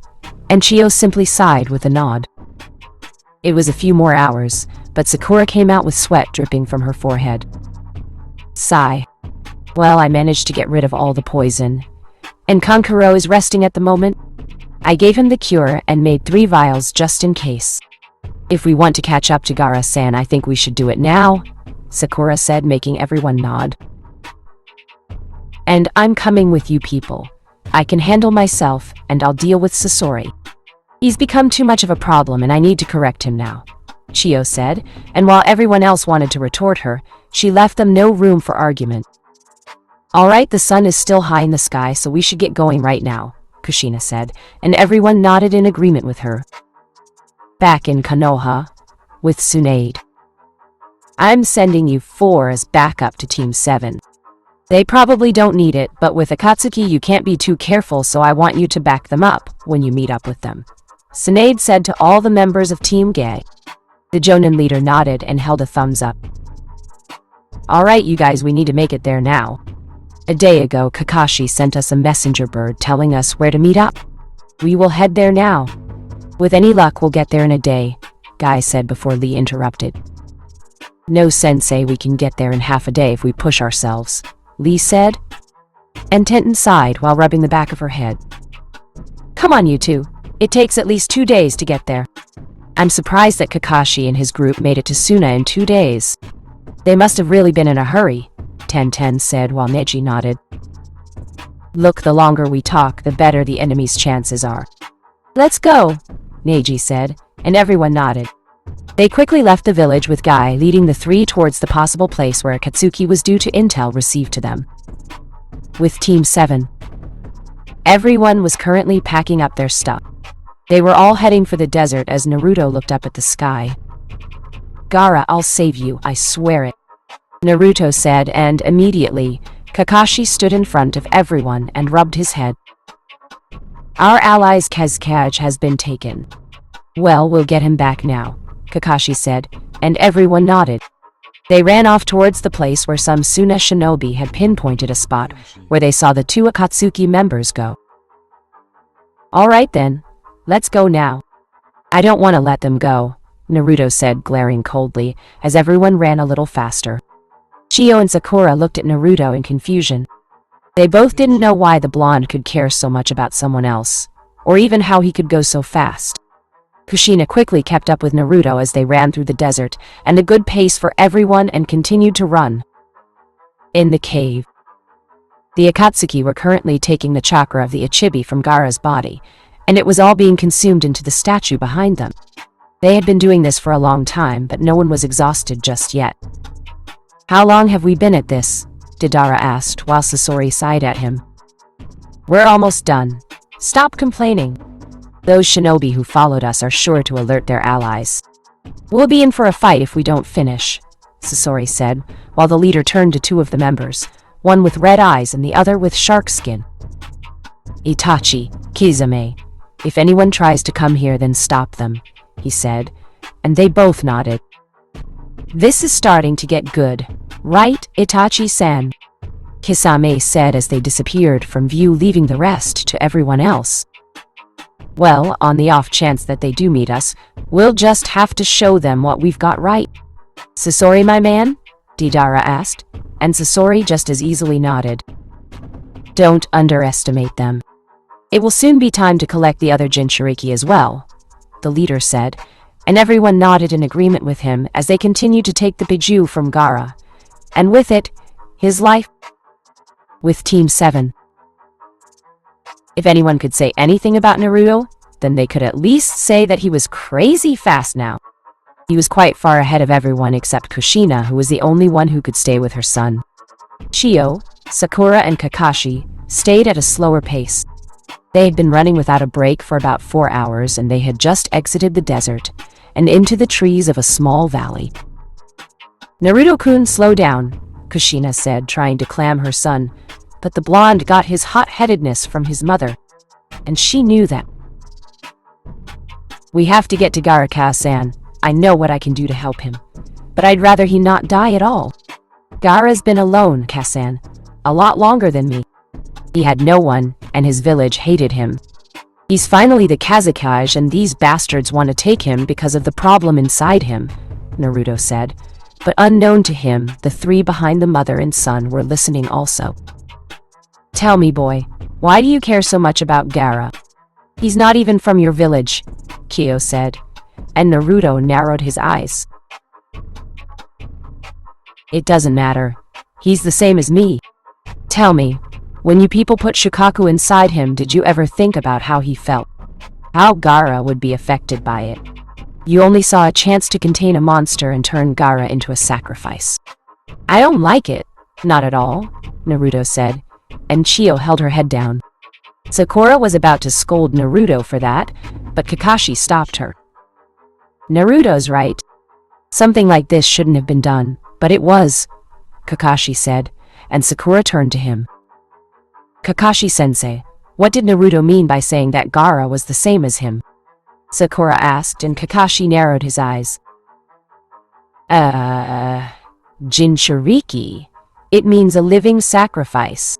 and Chiyo simply sighed with a nod. It was a few more hours, but Sakura came out with sweat dripping from her forehead. Sigh. Well, I managed to get rid of all the poison. And Kankuro is resting at the moment. I gave him the cure and made 3 vials just in case. If we want to catch up to Gaara-san, I think we should do it now, Sakura said, making everyone nod. And I'm coming with you people. I can handle myself, and I'll deal with Sasori. He's become too much of a problem, and I need to correct him now, Chiyo said, and while everyone else wanted to retort her, she left them no room for argument. All right, the sun is still high in the sky, so we should get going right now, Kushina said, and everyone nodded in agreement with her. Back in Konoha, with Tsunade. I'm sending you 4 as backup to Team 7. They probably don't need it, but with Akatsuki you can't be too careful, so I want you to back them up when you meet up with them, Tsunade said to all the members of Team Gay. The Jonin leader nodded and held a thumbs up. Alright you guys, we need to make it there now. A day ago, Kakashi sent us a messenger bird telling us where to meet up. We will head there now. With any luck, we'll get there in a day, Guy said before Lee interrupted. No, Sensei, we can get there in half a day if we push ourselves, Lee said. And Tenten sighed while rubbing the back of her head. Come on, you two. It takes at least 2 days to get there. I'm surprised that Kakashi and his group made it to Suna in 2 days. They must have really been in a hurry, Tenten said while Neji nodded. Look, the longer we talk, the better the enemy's chances are. Let's go, Neji said, and everyone nodded. They quickly left the village with Guy leading the 3 towards the possible place where Akatsuki was due to intel received to them. With Team 7. Everyone was currently packing up their stuff. They were all heading for the desert as Naruto looked up at the sky. Gaara, I'll save you, I swear it, Naruto said, and immediately, Kakashi stood in front of everyone and rubbed his head. Our ally's Kazekage has been taken. Well, we'll get him back now, Kakashi said, and everyone nodded. They ran off towards the place where some Suna shinobi had pinpointed a spot where they saw the 2 Akatsuki members go. All right then, let's go now. I don't want to let them go, Naruto said, glaring coldly, as everyone ran a little faster. Chiyo and Sakura looked at Naruto in confusion. They both didn't know why the blonde could care so much about someone else, or even how he could go so fast. Kushina quickly kept up with Naruto as they ran through the desert, and a good pace for everyone, and continued to run. In the cave. The Akatsuki were currently taking the chakra of the Ichibi from Gaara's body, and it was all being consumed into the statue behind them. They had been doing this for a long time, but no one was exhausted just yet. How long have we been at this? Deidara asked, while Sasori sighed at him. We're almost done. Stop complaining. Those shinobi who followed us are sure to alert their allies. We'll be in for a fight if we don't finish, Sasori said, while the leader turned to 2 of the members, one with red eyes and the other with shark skin. Itachi, Kizame, if anyone tries to come here, then stop them, he said, and they both nodded. This is starting to get good, right, Itachi-san? Kisame said as they disappeared from view, leaving the rest to everyone else. Well, on the off chance that they do meet us, we'll just have to show them what we've got right. Sasori, my man? Deidara asked, and Sasori just as easily nodded. Don't underestimate them. It will soon be time to collect the other Jinchuriki as well, the leader said, and everyone nodded in agreement with him as they continued to take the Biju from Gaara, and with it, his life. With Team 7. If anyone could say anything about Naruto, then they could at least say that he was crazy fast now. He was quite far ahead of everyone except Kushina, who was the only one who could stay with her son. Chio, Sakura, and Kakashi stayed at a slower pace. They had been running without a break for about 4 hours, and they had just exited the desert and into the trees of a small valley. Naruto-kun, slow down, Kushina said, trying to calm her son, but the blonde got his hot-headedness from his mother, and she knew that. We have to get to Gaara-san. I know what I can do to help him, but I'd rather he not die at all. Gaara's been alone, Kasan, a lot longer than me. He had no one, and his village hated him. He's finally the Kazekage, and these bastards want to take him because of the problem inside him, Naruto said. But unknown to him, the three behind the mother and son were listening also. Tell me, boy, why do you care so much about Gaara? He's not even from your village, Kyo said, and Naruto narrowed his eyes. It doesn't matter. He's the same as me. Tell me, when you people put Shukaku inside him, did you ever think about how he felt? How Gaara would be affected by it? You only saw a chance to contain a monster and turn Gaara into a sacrifice. I don't like it. Not at all, Naruto said, and Chio held her head down. Sakura was about to scold Naruto for that, but Kakashi stopped her. Naruto's right. Something like this shouldn't have been done, but it was, Kakashi said, and Sakura turned to him. Kakashi-sensei, what did Naruto mean by saying that Gaara was the same as him? Sakura asked, and Kakashi narrowed his eyes. Jinchuriki. It means a living sacrifice.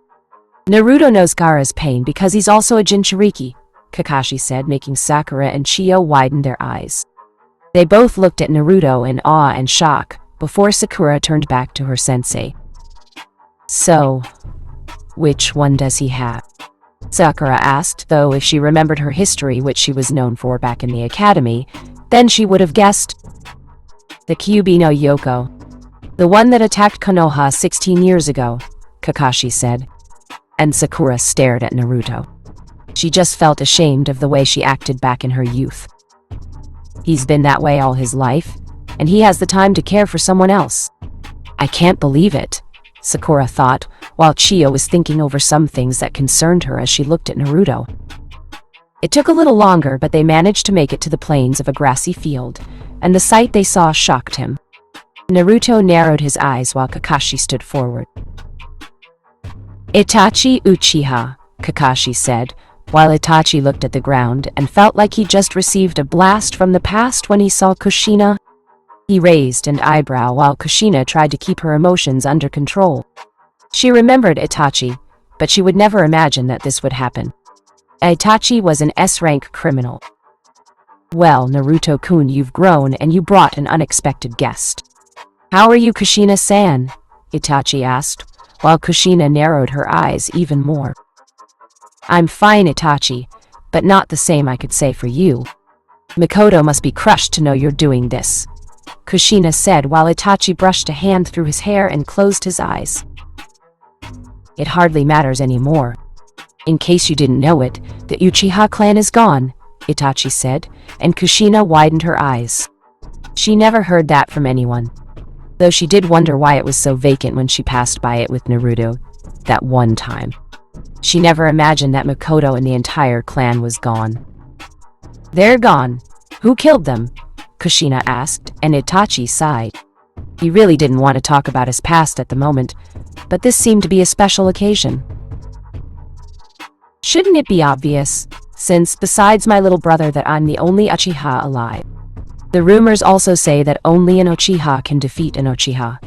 Naruto knows Gaara's pain because he's also a Jinchuriki, Kakashi said, making Sakura and Chio widen their eyes. They both looked at Naruto in awe and shock before Sakura turned back to her sensei. So, which one does he have? Sakura asked, though if she remembered her history, which she was known for back in the academy, then she would have guessed. The Kyuubi no Yoko. The one that attacked Konoha 16 years ago, Kakashi said. And Sakura stared at Naruto. She just felt ashamed of the way she acted back in her youth. He's been that way all his life, and he has the time to care for someone else. I can't believe it, Sakura thought, while Chio was thinking over some things that concerned her as she looked at Naruto. It took a little longer, but they managed to make it to the plains of a grassy field, and the sight they saw shocked him. Naruto narrowed his eyes while Kakashi stood forward. Itachi Uchiha, Kakashi said, while Itachi looked at the ground and felt like he just received a blast from the past when he saw Kushina. He raised an eyebrow while Kushina tried to keep her emotions under control. She remembered Itachi, but she would never imagine that this would happen. Itachi was an S-rank criminal. Well, Naruto-kun, you've grown and you brought an unexpected guest. How are you, Kushina-san? Itachi asked, while Kushina narrowed her eyes even more. I'm fine, Itachi, but not the same I could say for you. Mikoto must be crushed to know you're doing this, Kushina said while Itachi brushed a hand through his hair and closed his eyes. It hardly matters anymore. In case you didn't know it, the Uchiha clan is gone, Itachi said, and Kushina widened her eyes. She never heard that from anyone, though she did wonder why it was so vacant when she passed by it with Naruto that one time. She never imagined that Mikoto and the entire clan was gone. They're gone. Who killed them? Kushina asked, and Itachi sighed. He really didn't want to talk about his past at the moment, but this seemed to be a special occasion. Shouldn't it be obvious, since besides my little brother that I'm the only Uchiha alive? The rumors also say that only an Uchiha can defeat an Uchiha.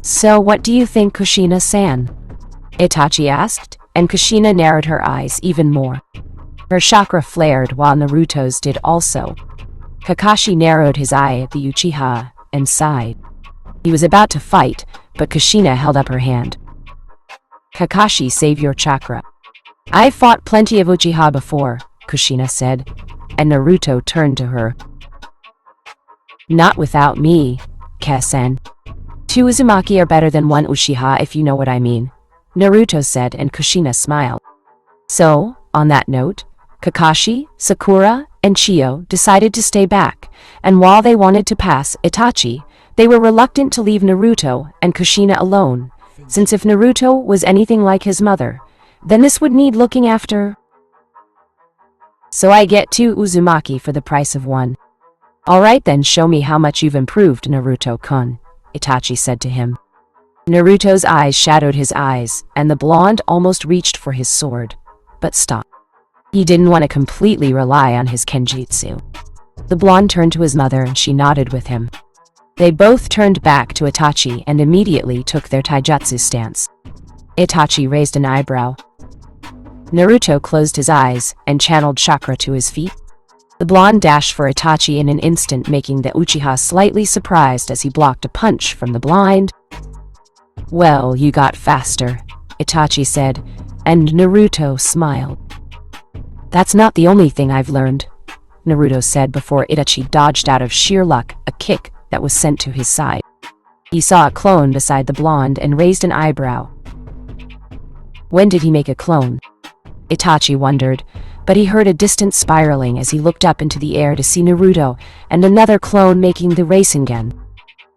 So what do you think, Kushina-san? Itachi asked, and Kushina narrowed her eyes even more. Her chakra flared while Naruto's did also. Kakashi narrowed his eye at the Uchiha and sighed. He was about to fight, but Kushina held up her hand. Kakashi, save your chakra. I've fought plenty of Uchiha before, Kushina said, and Naruto turned to her. Not without me, Kasen. 2 Uzumaki are better than 1 Uchiha if you know what I mean, Naruto said, and Kushina smiled. So, on that note, Kakashi, Sakura, and Chiyo decided to stay back, and while they wanted to pass Itachi, they were reluctant to leave Naruto and Kushina alone, since if Naruto was anything like his mother, then this would need looking after. So I get 2 Uzumaki for the price of 1. Alright then, show me how much you've improved, Naruto-kun, Itachi said to him. Naruto's eyes shadowed his eyes, and the blonde almost reached for his sword, but stopped. He didn't want to completely rely on his kenjutsu. The blonde turned to his mother and she nodded with him. They both turned back to Itachi and immediately took their taijutsu stance. Itachi raised an eyebrow. Naruto closed his eyes and channeled chakra to his feet. The blonde dashed for Itachi in an instant, making the Uchiha slightly surprised as he blocked a punch from the blind. Well, you got faster, Itachi said, and Naruto smiled. That's not the only thing I've learned, Naruto said before Itachi dodged out of sheer luck a kick that was sent to his side. He saw a clone beside the blonde and raised an eyebrow. When did he make a clone? Itachi wondered, but he heard a distant spiraling as he looked up into the air to see Naruto and another clone making the Rasengan.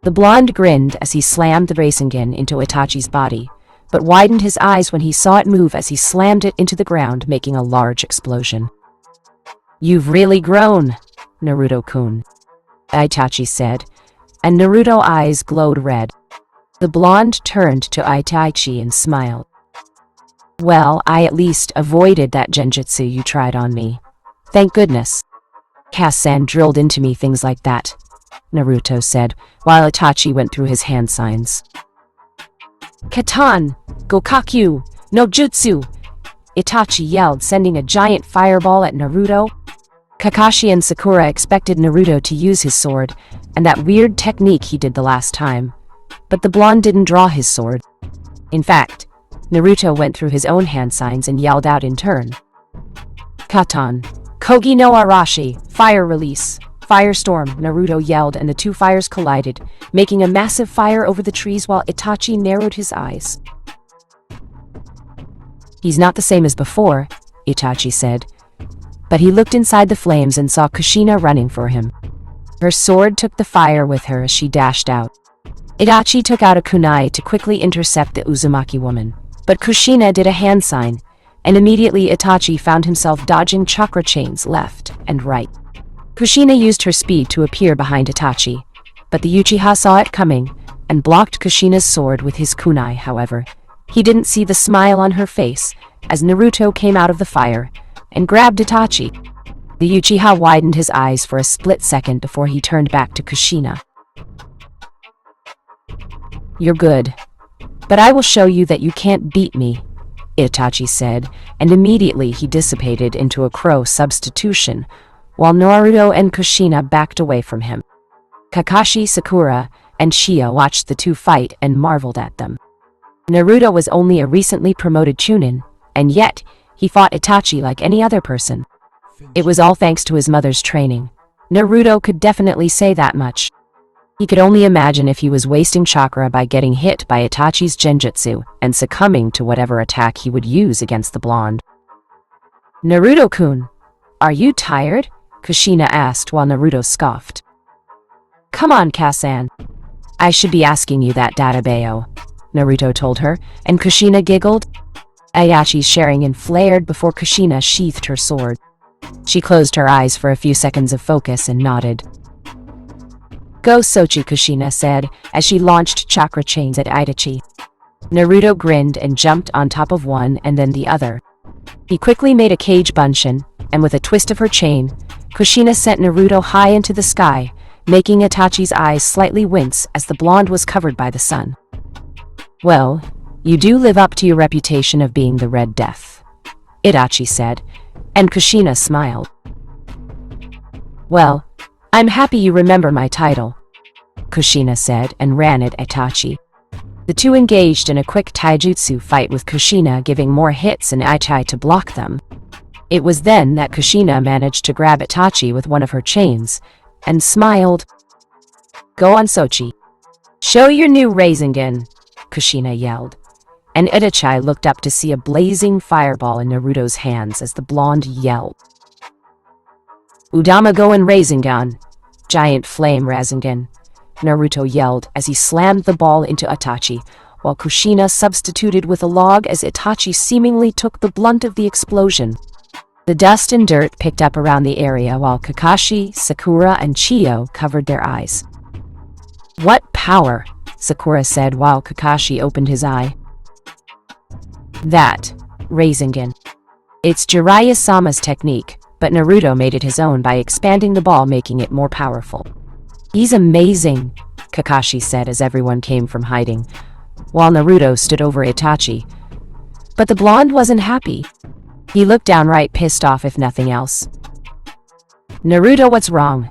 The blonde grinned as he slammed the Rasengan into Itachi's body, but widened his eyes when he saw it move as he slammed it into the ground, making a large explosion. You've really grown, Naruto-kun, Itachi said, and Naruto's eyes glowed red. The blonde turned to Itachi and smiled. Well, I at least avoided that genjutsu you tried on me. Thank goodness. Kasen drilled into me things like that, Naruto said, while Itachi went through his hand signs. Katan, Gokakyu, no Jutsu! Itachi yelled, sending a giant fireball at Naruto. Kakashi and Sakura expected Naruto to use his sword, and that weird technique he did the last time, but the blonde didn't draw his sword. In fact, Naruto went through his own hand signs and yelled out in turn. Katan, Kogi no Arashi, fire release. Firestorm, Naruto yelled, and the two fires collided, making a massive fire over the trees while Itachi narrowed his eyes. He's not the same as before, Itachi said, but he looked inside the flames and saw Kushina running for him. Her sword took the fire with her as she dashed out. Itachi took out a kunai to quickly intercept the Uzumaki woman, but Kushina did a hand sign, and immediately Itachi found himself dodging chakra chains left and right. Kushina used her speed to appear behind Itachi, but the Uchiha saw it coming and blocked Kushina's sword with his kunai. However, he didn't see the smile on her face as Naruto came out of the fire and grabbed Itachi. The Uchiha widened his eyes for a split second before he turned back to Kushina. You're good, but I will show you that you can't beat me, Itachi said, and immediately he dissipated into a crow substitution, while Naruto and Kushina backed away from him. Kakashi, Sakura, and Chiyo watched the two fight and marveled at them. Naruto was only a recently promoted Chunin, and yet he fought Itachi like any other person. It was all thanks to his mother's training. Naruto could definitely say that much. He could only imagine if he was wasting chakra by getting hit by Itachi's genjutsu and succumbing to whatever attack he would use against the blonde. Naruto-kun, are you tired? Kushina asked while Naruto scoffed. Come on, Kasan. I should be asking you that, Dadabayo, Naruto told her, and Kushina giggled. Itachi's sharing flared before Kushina sheathed her sword. She closed her eyes for a few seconds of focus and nodded. Go Sochi, Kushina said, as she launched chakra chains at Itachi. Naruto grinned and jumped on top of one and then the other. He quickly made a cage bunshin, and with a twist of her chain, Kushina sent Naruto high into the sky, making Itachi's eyes slightly wince as the blonde was covered by the sun. Well, you do live up to your reputation of being the Red Death, Itachi said, and Kushina smiled. "Well, I'm happy you remember my title," Kushina said and ran at Itachi. The two engaged in a quick taijutsu fight with Kushina giving more hits and Itachi to block them. It was then that Kushina managed to grab Itachi with one of her chains and smiled. "Go on, Sochi. Show your new Rasengan," Kushina yelled, and Itachi looked up to see a blazing fireball in Naruto's hands as the blonde yelled. "Udama go in Rasengan, giant flame Rasengan," Naruto yelled as he slammed the ball into Itachi, while Kushina substituted with a log as Itachi seemingly took the blunt of the explosion. The dust and dirt picked up around the area while Kakashi, Sakura, and Chiyo covered their eyes. "What power?" Sakura said while Kakashi opened his eye. "That, Rasengan. It's Jiraiya-sama's technique, but Naruto made it his own by expanding the ball, making it more powerful." "He's amazing," Kakashi said as everyone came from hiding, while Naruto stood over Itachi. But the blonde wasn't happy. He looked downright pissed off if nothing else. "Naruto, what's wrong?"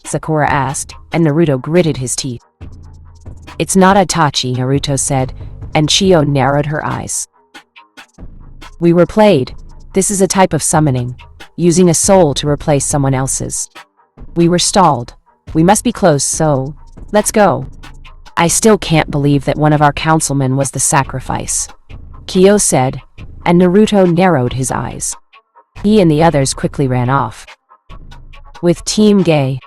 Sakura asked, and Naruto gritted his teeth. "It's not Itachi," Naruto said, and Chiyo narrowed her eyes. "We were played. This is a type of summoning, using a soul to replace someone else's. We were stalled. We must be close, so let's go." "I still can't believe that one of our councilmen was the sacrifice," Kyo said, and Naruto narrowed his eyes. He and the others quickly ran off. With Team Gay,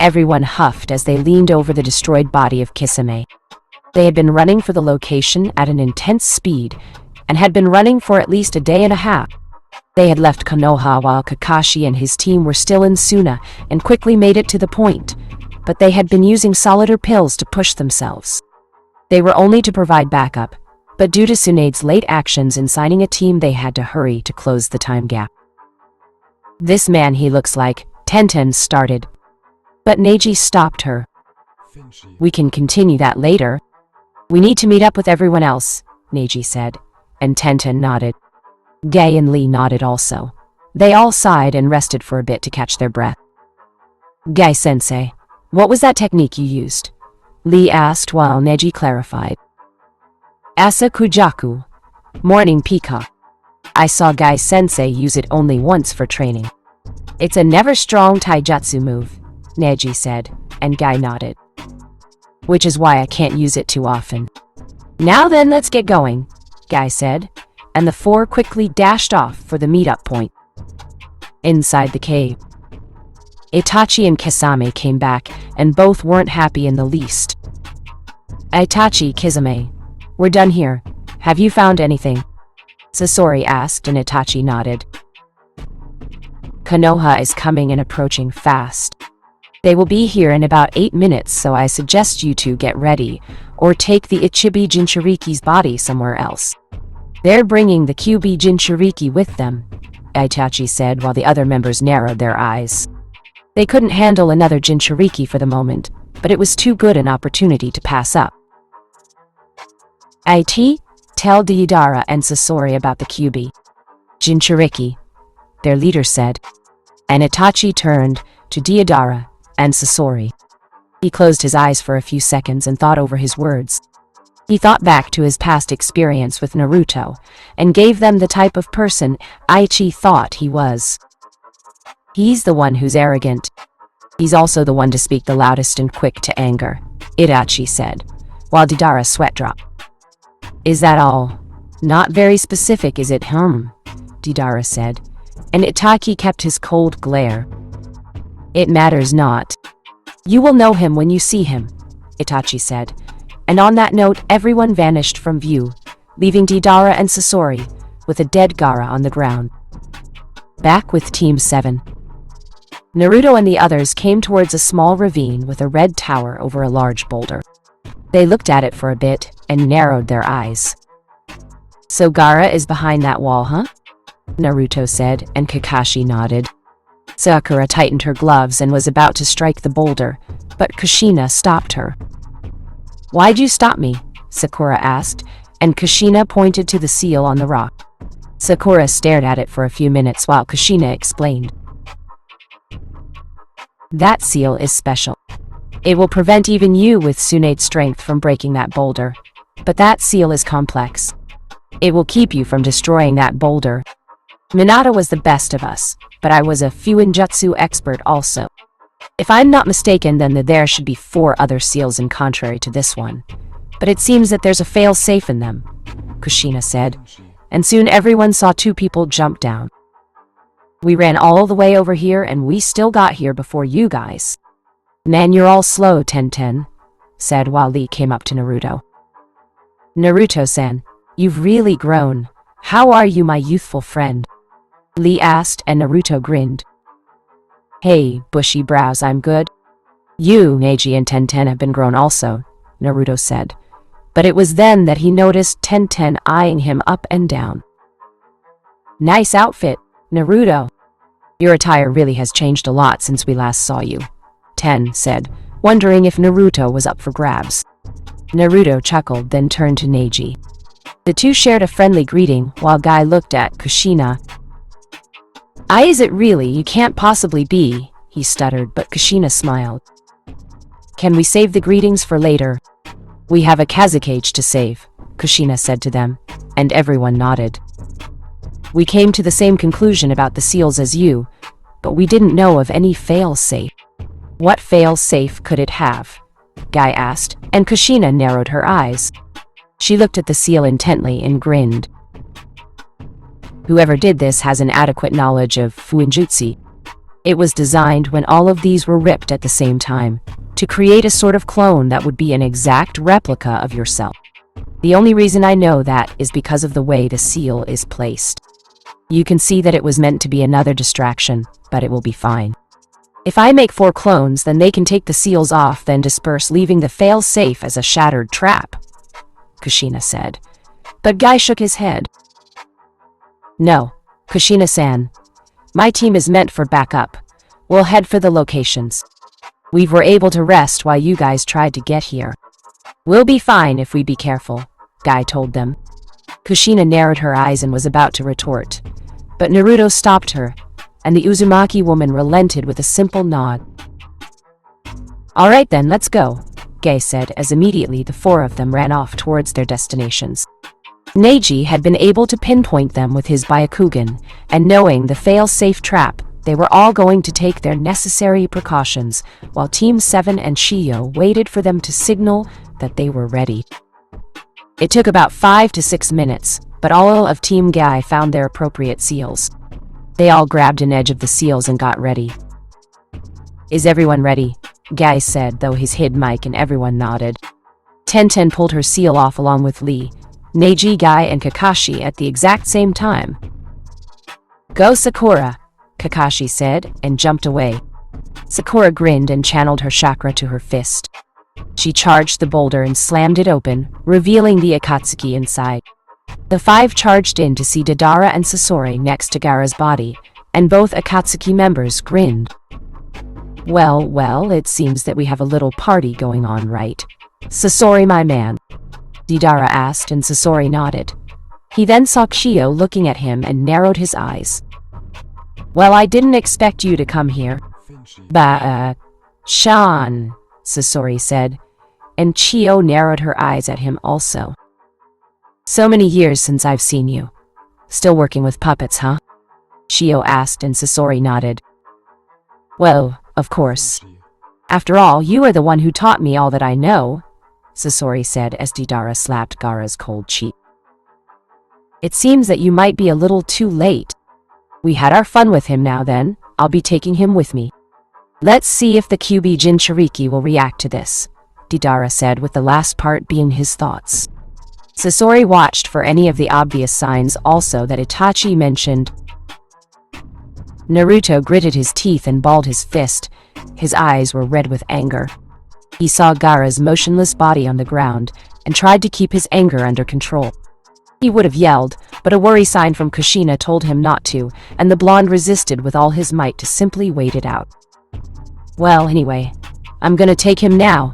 everyone huffed as they leaned over the destroyed body of Kisame. They had been running for the location at an intense speed, and had been running for at least a day and a half. They had left Konoha while Kakashi and his team were still in Suna and quickly made it to the point, but they had been using solider pills to push themselves. They were only to provide backup, but due to Tsunade's late actions in signing a team, they had to hurry to close the time gap. "This man, he looks like," Tenten started. But Neji stopped her. "We can continue that later. We need to meet up with everyone else," Neji said, and Tenten nodded. Gay and Lee nodded also. They all sighed and rested for a bit to catch their breath. "Gai-sensei, what was that technique you used?" Lee asked while Neji clarified. "Asa Kujaku, Morning Peacock. I saw Gai-sensei use it only once for training. It's a never-strong taijutsu move," Neji said, and Gai nodded. "Which is why I can't use it too often." "Now then, let's get going," Gai said, and the four quickly dashed off for the meetup point. Inside the cave, Itachi and Kisame came back, and both weren't happy in the least. "Itachi, Kisame, we're done here. Have you found anything?" Sasori asked, and Itachi nodded. "Konoha is coming and approaching fast. They will be here in about 8 minutes, so I suggest you two get ready, or take the Ichibi Jinchuriki's body somewhere else. They're bringing the Kyuubi Jinchuriki with them," Itachi said while the other members narrowed their eyes. They couldn't handle another Jinchuriki for the moment, but it was too good an opportunity to pass up. "It, tell Deidara and Sasori about the Kyuubi Jinchuriki," their leader said, and Itachi turned to Deidara and Sasori. He closed his eyes for a few seconds and thought over his words. He thought back to his past experience with Naruto, and gave them the type of person Aichi thought he was. He's the one who's arrogant. He's also the one to speak the loudest and quick to anger, Itachi said, while Deidara's sweat dropped. "Is that all? Not very specific, is it, Deidara said, and Itachi kept his cold glare. "It matters not. You will know him when you see him," Itachi said, and on that note everyone vanished from view, leaving Deidara and Sasori with a dead Gaara on the ground. Back with Team 7. Naruto and the others came towards a small ravine with a red tower over a large boulder. They looked at it for a bit and narrowed their eyes. "So Gaara is behind that wall, huh?" Naruto said, and Kakashi nodded. Sakura tightened her gloves and was about to strike the boulder, but Kushina stopped her. "Why'd you stop me?" Sakura asked, and Kushina pointed to the seal on the rock. Sakura stared at it for a few minutes while Kushina explained. That seal is special. It will prevent even you with Tsunade's strength from breaking that boulder. But that seal is complex. It will keep you from destroying that boulder. Minato was the best of us, but I was a Fuinjutsu expert also. If I'm not mistaken, then there should be 4 other seals in contrary to this one. But it seems that there's a fail-safe in them, Kushina said, and soon everyone saw 2 people jump down. We ran all the way over here and we still got here before you guys. Man, you're all slow, Tenten, said while Lee came up to Naruto. Naruto-san, you've really grown. How are you, my youthful friend? Lee asked, and Naruto grinned. Hey, bushy brows, I'm good. You, Neji, and Tenten have been grown also, Naruto said. But it was then that he noticed Tenten eyeing him up and down. Nice outfit, Naruto. Your attire really has changed a lot since we last saw you, Ten said, wondering if Naruto was up for grabs. Naruto chuckled, then turned to Neji. The two shared a friendly greeting while Guy looked at Kushina. Is it really? You can't possibly be, he stuttered, but Kushina smiled. Can we save the greetings for later? We have a Kazekage to save, Kushina said to them, and everyone nodded. We came to the same conclusion about the seals as you, but we didn't know of any fail-safe. What fail-safe could it have? Guy asked, and Kushina narrowed her eyes. She looked at the seal intently and grinned. Whoever did this has an adequate knowledge of Fuinjutsu. It was designed when all of these were ripped at the same time, to create a sort of clone that would be an exact replica of yourself. The only reason I know that is because of the way the seal is placed. You can see that it was meant to be another distraction, but it will be fine. If I make 4 clones, then they can take the seals off, then disperse, leaving the fail-safe as a shattered trap, Kushina said. But Guy shook his head. No, Kushina-san. My team is meant for backup. We'll head for the locations. We were able to rest while you guys tried to get here. We'll be fine if we be careful, Guy told them. Kushina narrowed her eyes and was about to retort. But Naruto stopped her, and the Uzumaki woman relented with a simple nod. All right then, let's go, Guy said, as immediately the 4 of them ran off towards their destinations. Neji had been able to pinpoint them with his Byakugan, and knowing the fail-safe trap, they were all going to take their necessary precautions, while Team 7 and Shio waited for them to signal that they were ready. It took about 5 to 6 minutes, but all of Team Guy found their appropriate seals. They all grabbed an edge of the seals and got ready. Is everyone ready? Guy said, though his hid mic, and everyone nodded. Tenten pulled her seal off along with Lee, Neji, Guy, and Kakashi at the exact same time. Go Sakura, Kakashi said, and jumped away. Sakura grinned and channeled her chakra to her fist. She charged the boulder and slammed it open, revealing the Akatsuki inside. The 5 charged in to see Deidara and Sasori next to Gaara's body, and both Akatsuki members grinned. Well, it seems that we have a little party going on, right? Sasori, my man, Deidara asked, and Sasori nodded. He then saw Shio looking at him and narrowed his eyes. Well, I didn't expect you to come here. Sean, Sasori said, and Shio narrowed her eyes at him also. So many years since I've seen you. Still working with puppets, huh? Shio asked, and Sasori nodded. Well, of course. After all, you are the one who taught me all that I know, Sasori said as Deidara slapped Gaara's cold cheek. It seems that you might be a little too late. We had our fun with him now then, I'll be taking him with me. Let's see if the Kyuubi Jinchuriki will react to this, Deidara said, with the last part being his thoughts. Sasori watched for any of the obvious signs also that Itachi mentioned. Naruto gritted his teeth and balled his fist. His eyes were red with anger. He saw Gaara's motionless body on the ground and tried to keep his anger under control. He would have yelled, but a worry sign from Kushina told him not to, and the blonde resisted with all his might to simply wait it out. Well, anyway, I'm gonna take him now,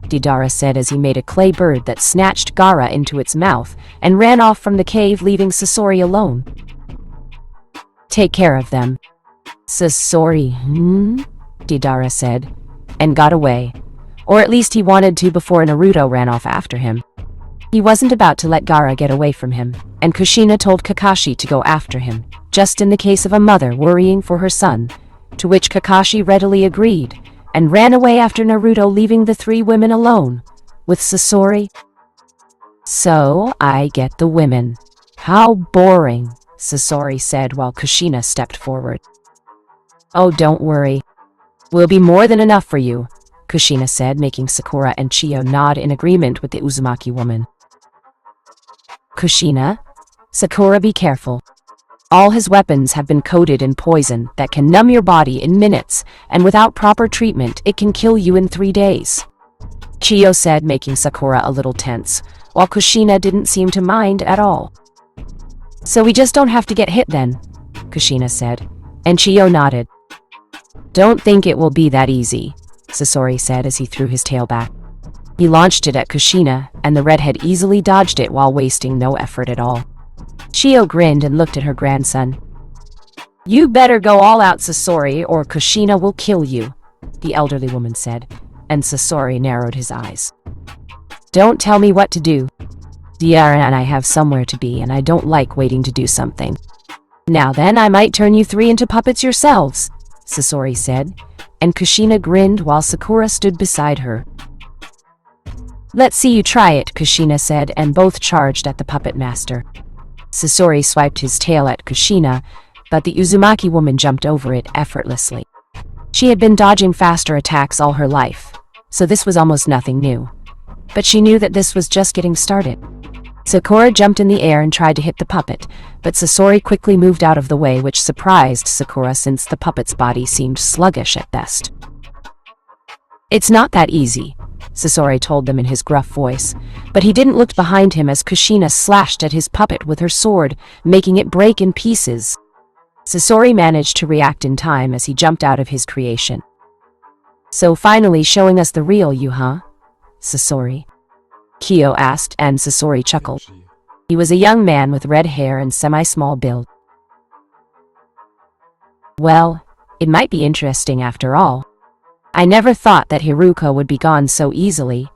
Deidara said as he made a clay bird that snatched Gaara into its mouth and ran off from the cave, leaving Sasori alone. Take care of them. Sorry, Deidara said, and got away. Or at least he wanted to before Naruto ran off after him. He wasn't about to let Gaara get away from him, and Kushina told Kakashi to go after him, just in the case of a mother worrying for her son, to which Kakashi readily agreed, and ran away after Naruto, leaving the three women alone, with Sasori. So, I get the women. How boring, Sasori said while Kushina stepped forward. Oh, don't worry. We'll be more than enough for you, Kushina said, making Sakura and Chiyo nod in agreement with the Uzumaki woman. Kushina, Sakura, be careful. All his weapons have been coated in poison that can numb your body in minutes, and without proper treatment, it can kill you in 3 days. Chiyo said, making Sakura a little tense, while Kushina didn't seem to mind at all. So we just don't have to get hit then, Kushina said, and Chiyo nodded. Don't think it will be that easy, Sasori said as he threw his tail back. He launched it at Kushina, and the redhead easily dodged it while wasting no effort at all. Chiyo grinned and looked at her grandson. You better go all out, Sasori, or Kushina will kill you, the elderly woman said, and Sasori narrowed his eyes. Don't tell me what to do. Deidara and I have somewhere to be, and I don't like waiting to do something. Now then, I might turn you three into puppets yourselves, Sasori said, and Kushina grinned while Sakura stood beside her. Let's see you try it, Kushina said, and both charged at the puppet master. Sasori swiped his tail at Kushina, but the Uzumaki woman jumped over it effortlessly. She had been dodging faster attacks all her life, so this was almost nothing new. But she knew that this was just getting started. Sakura jumped in the air and tried to hit the puppet, but Sasori quickly moved out of the way, which surprised Sakura since the puppet's body seemed sluggish at best. It's not that easy, Sasori told them in his gruff voice, but he didn't look behind him as Kushina slashed at his puppet with her sword, making it break in pieces. Sasori managed to react in time as he jumped out of his creation. So finally showing us the real you, huh? Sasori, Kyo asked, and Sasori chuckled. He was a young man with red hair and semi-small build. Well, it might be interesting after all. I never thought that Haruka would be gone so easily.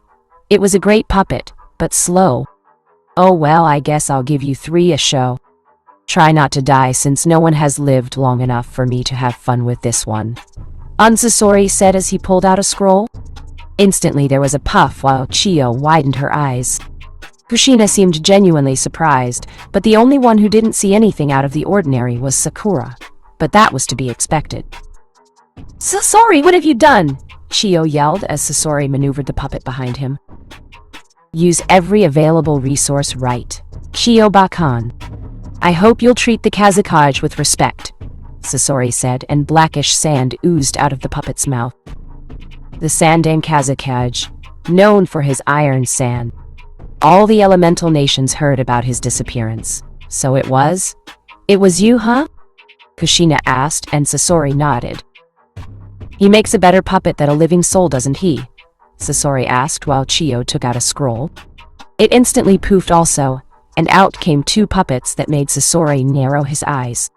It was a great puppet, but slow. Oh well, I guess I'll give you three a show. Try not to die since no one has lived long enough for me to have fun with this one. Sasori said as he pulled out a scroll. Instantly there was a puff while Chiyo widened her eyes. Kushina seemed genuinely surprised, but the only one who didn't see anything out of the ordinary was Sakura. But that was to be expected. Sasori, what have you done? Chiyo yelled as Sasori maneuvered the puppet behind him. Use every available resource right. Chiyo-bakan. I hope you'll treat the Kazekage with respect, Sasori said, and blackish sand oozed out of the puppet's mouth. The Sandan Kazekage, known for his iron sand. All the elemental nations heard about his disappearance. So it was? It was you, huh? Kushina asked, and Sasori nodded. He makes a better puppet than a living soul, doesn't he? Sasori asked while Chiyo took out a scroll. It instantly poofed also, and out came two puppets that made Sasori narrow his eyes.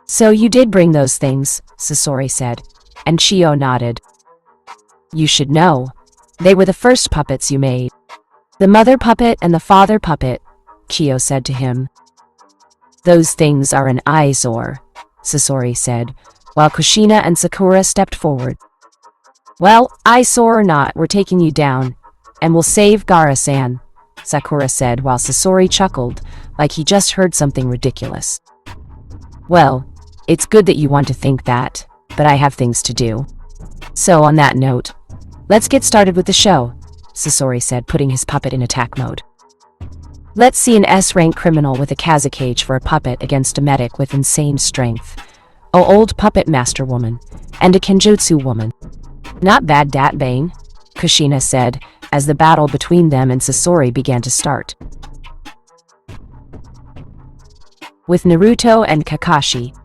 So you did bring those things, Sasori said, and Chiyo nodded. You should know. They were the first puppets you made. The mother puppet and the father puppet, Chiyo said to him. Those things are an eyesore, Sasori said, while Kushina and Sakura stepped forward. Well, eyesore or not, we're taking you down, and we'll save Gaara-san, Sakura said while Sasori chuckled, like he just heard something ridiculous. Well, it's good that you want to think that, but I have things to do. So on that note, let's get started with the show, Sasori said, putting his puppet in attack mode. Let's see an S-rank criminal with a Kazekage for a puppet against a medic with insane strength. A old puppet master woman, and a Kenjutsu woman. Not bad, dat bang, Kushina said, as the battle between them and Sasori began to start. With Naruto and Kakashi.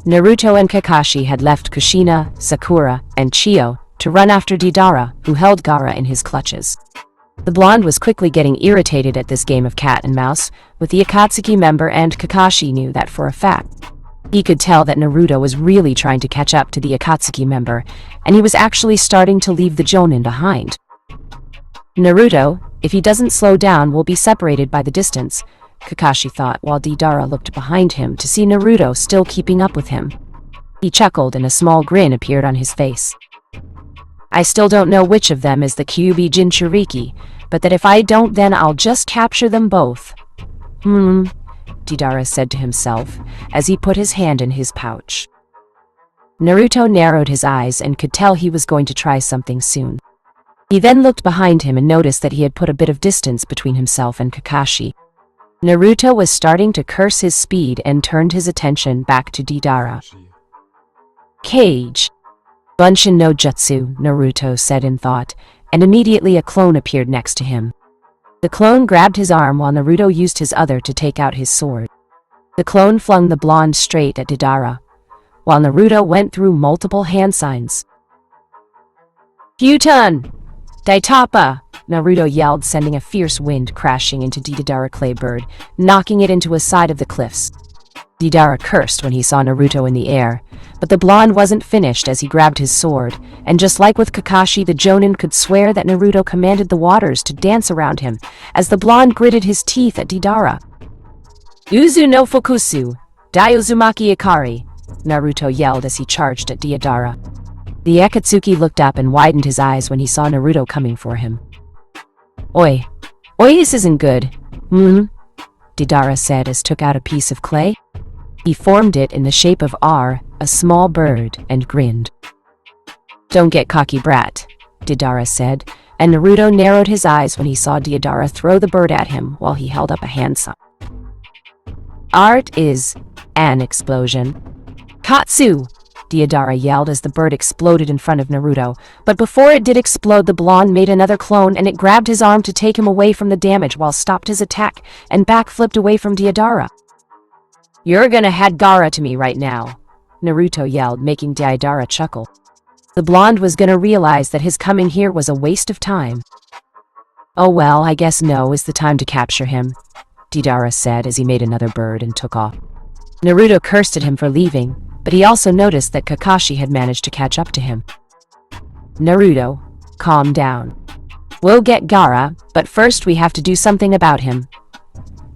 Naruto and Kakashi had left Kushina, Sakura, and Chiyo to run after Deidara, who held Gaara in his clutches. The blonde was quickly getting irritated at this game of cat and mouse with the Akatsuki member, and Kakashi knew that for a fact. He could tell that Naruto was really trying to catch up to the Akatsuki member, and he was actually starting to leave the Jonin behind. Naruto, if he doesn't slow down, will be separated by the distance, Kakashi thought while Deidara looked behind him to see Naruto still keeping up with him. He chuckled and a small grin appeared on his face. I still don't know which of them is the Kyuubi Jinchuriki, but that if I don't, then I'll just capture them both. Deidara said to himself as he put his hand in his pouch. Naruto narrowed his eyes and could tell he was going to try something soon. He then looked behind him and noticed that he had put a bit of distance between himself and Kakashi. Naruto was starting to curse his speed and turned his attention back to Deidara. Cage. Bunshin no Jutsu, Naruto said in thought, and immediately a clone appeared next to him. The clone grabbed his arm while Naruto used his other to take out his sword. The clone flung the blonde straight at Deidara, while Naruto went through multiple hand signs. Kyuton! Daitapa! Naruto yelled, sending a fierce wind crashing into Deidara Claybird, knocking it into a side of the cliffs. Deidara cursed when he saw Naruto in the air, but the blonde wasn't finished as he grabbed his sword, and just like with Kakashi, the Jonin could swear that Naruto commanded the waters to dance around him as the blonde gritted his teeth at Deidara. Uzu no Fukusu, Daiuzumaki Ikari, Naruto yelled as he charged at Deidara. The Akatsuki looked up and widened his eyes when he saw Naruto coming for him. Oi, this isn't good. Deidara said as took out a piece of clay. He formed it in the shape of R, a small bird, and grinned. Don't get cocky, brat, Deidara said, and Naruto narrowed his eyes when he saw Deidara throw the bird at him while he held up a hand sign. Art is an explosion. Katsu! Deidara yelled as the bird exploded in front of Naruto, but before it did explode, the blonde made another clone and it grabbed his arm to take him away from the damage while stopped his attack and backflipped away from Deidara. You're gonna head Gaara to me right now, Naruto yelled, making Deidara chuckle. The blonde was gonna realize that his coming here was a waste of time. Oh well, I guess now is the time to capture him, Deidara said as he made another bird and took off. Naruto cursed at him for leaving, but he also noticed that Kakashi had managed to catch up to him. Naruto, calm down. We'll get Gaara, but first we have to do something about him,